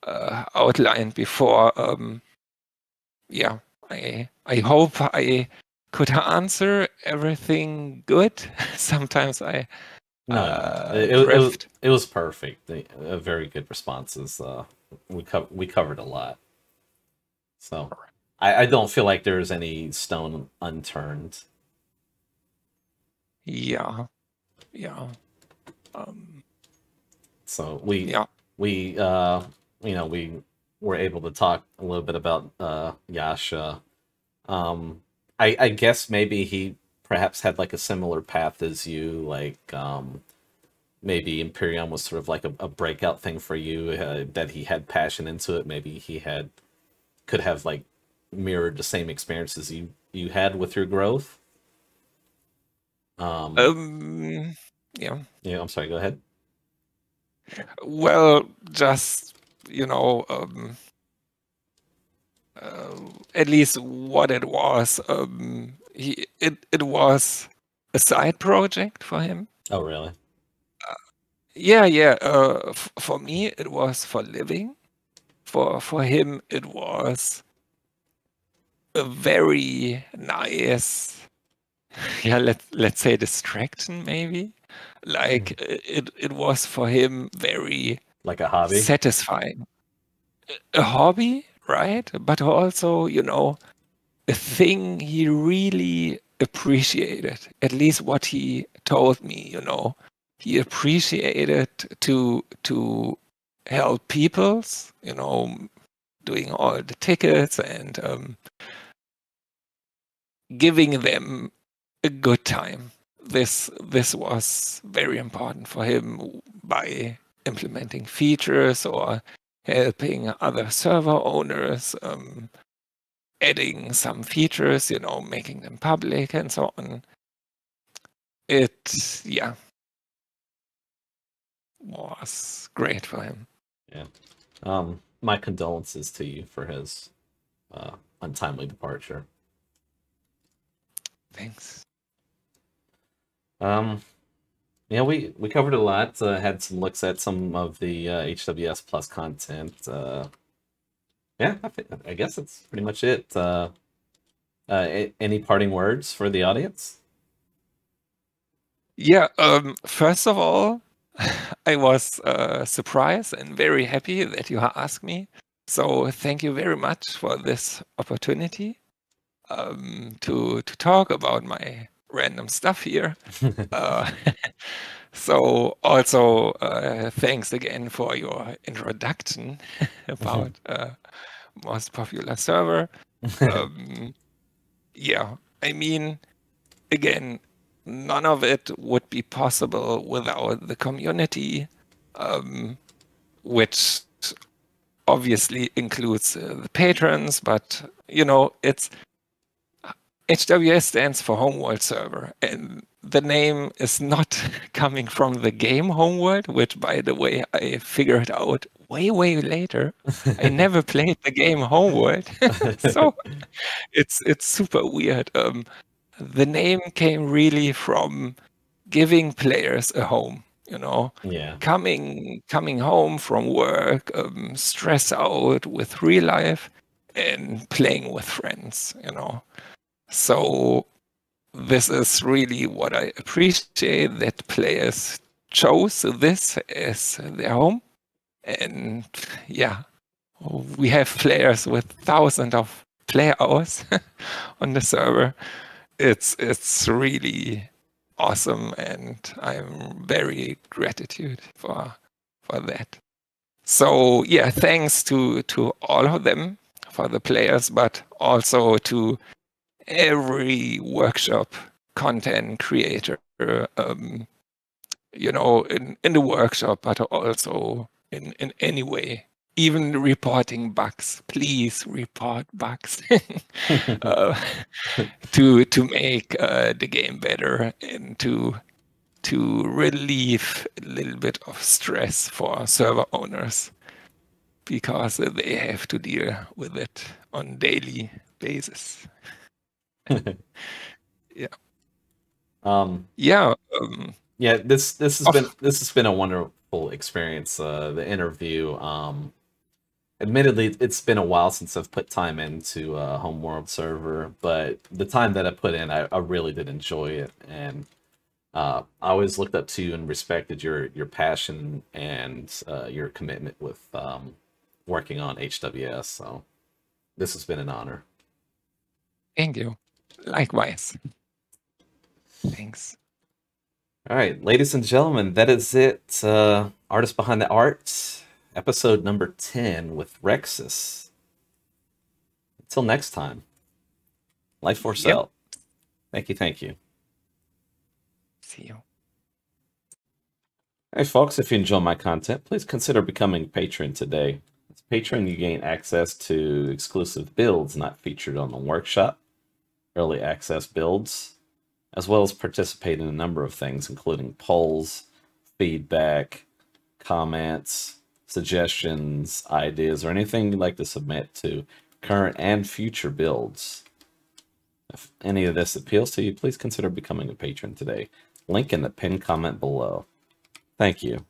outlined before, yeah, I hope I could answer everything good. Sometimes I drift. It was perfect. Very good responses. We covered a lot. So I don't feel like there's any stone unturned. Yeah. So we you know, we were able to talk a little bit about Jascha. I guess maybe he perhaps had like a similar path as you, like maybe Empyrion was sort of like a breakout thing for you, that he had passion into it. Maybe he could have like mirrored the same experiences you had with your growth. Yeah. Yeah, I'm sorry, go ahead. Well, just, you know, at least what it was, it was a side project for him. Oh, really? Yeah. For me, it was for living. For him, it was a very nice, yeah, let's say distraction, maybe. Like it was for him very Like a hobby? satisfying. A hobby, right? But also, you know, a thing he really appreciated. At least what he told me, you know, he appreciated to help peoples, you know, doing all the tickets and giving them a good time. This was very important for him by implementing features or helping other server owners, adding some features, you know, making them public and so on. It, yeah, was great for him. Yeah. My condolences to you for his untimely departure. Thanks. Yeah, we covered a lot. Had some looks at some of the HWS Plus content. Yeah, I guess that's pretty much it. Any parting words for the audience? Yeah, first of all, I was surprised and very happy that you asked me. So thank you very much for this opportunity to talk about my random stuff here. Uh, so also thanks again for your introduction about most popular server. Yeah, I mean, again, none of it would be possible without the community, which obviously includes the patrons, but you know, it's HWS stands for Homeworld Server, and the name is not coming from the game Homeworld, which, by the way, I figured out way, way later. I never played the game Homeworld, so it's super weird. The name came really from giving players a home, you know, Yeah. coming home from work, stress out with real life, and playing with friends, you know. So this is really what I appreciate, that players chose this as their home. And yeah, we have players with thousands of player hours on the server. It's really awesome, and I'm very gratitude for that. So yeah, thanks to all of them, for the players, but also to every workshop content creator, you know, in the workshop, but also in any way. Even reporting bugs, please report bugs uh, to make the game better, and to relieve a little bit of stress for server owners, because they have to deal with it on daily basis. Yeah. Yeah. Yeah, this has been a wonderful experience. The interview. Admittedly, it's been a while since I've put time into Homeworld Server, but the time that I put in, I really did enjoy it, and I always looked up to you and respected your passion and your commitment with working on HWS. So this has been an honor. Thank you. Likewise. Thanks. All right, ladies and gentlemen, that is it. Artist Behind the Art, episode number 10 with RexXxuS. Until next time, LyfeForce out. Thank you, thank you. See you. Hey folks, if you enjoy my content, please consider becoming a patron today. As a patron, you gain access to exclusive builds not featured on the workshop, early access builds, as well as participate in a number of things, including polls, feedback, comments, suggestions, ideas, or anything you'd like to submit to current and future builds. If any of this appeals to you, please consider becoming a patron today. Link in the pinned comment below. Thank you.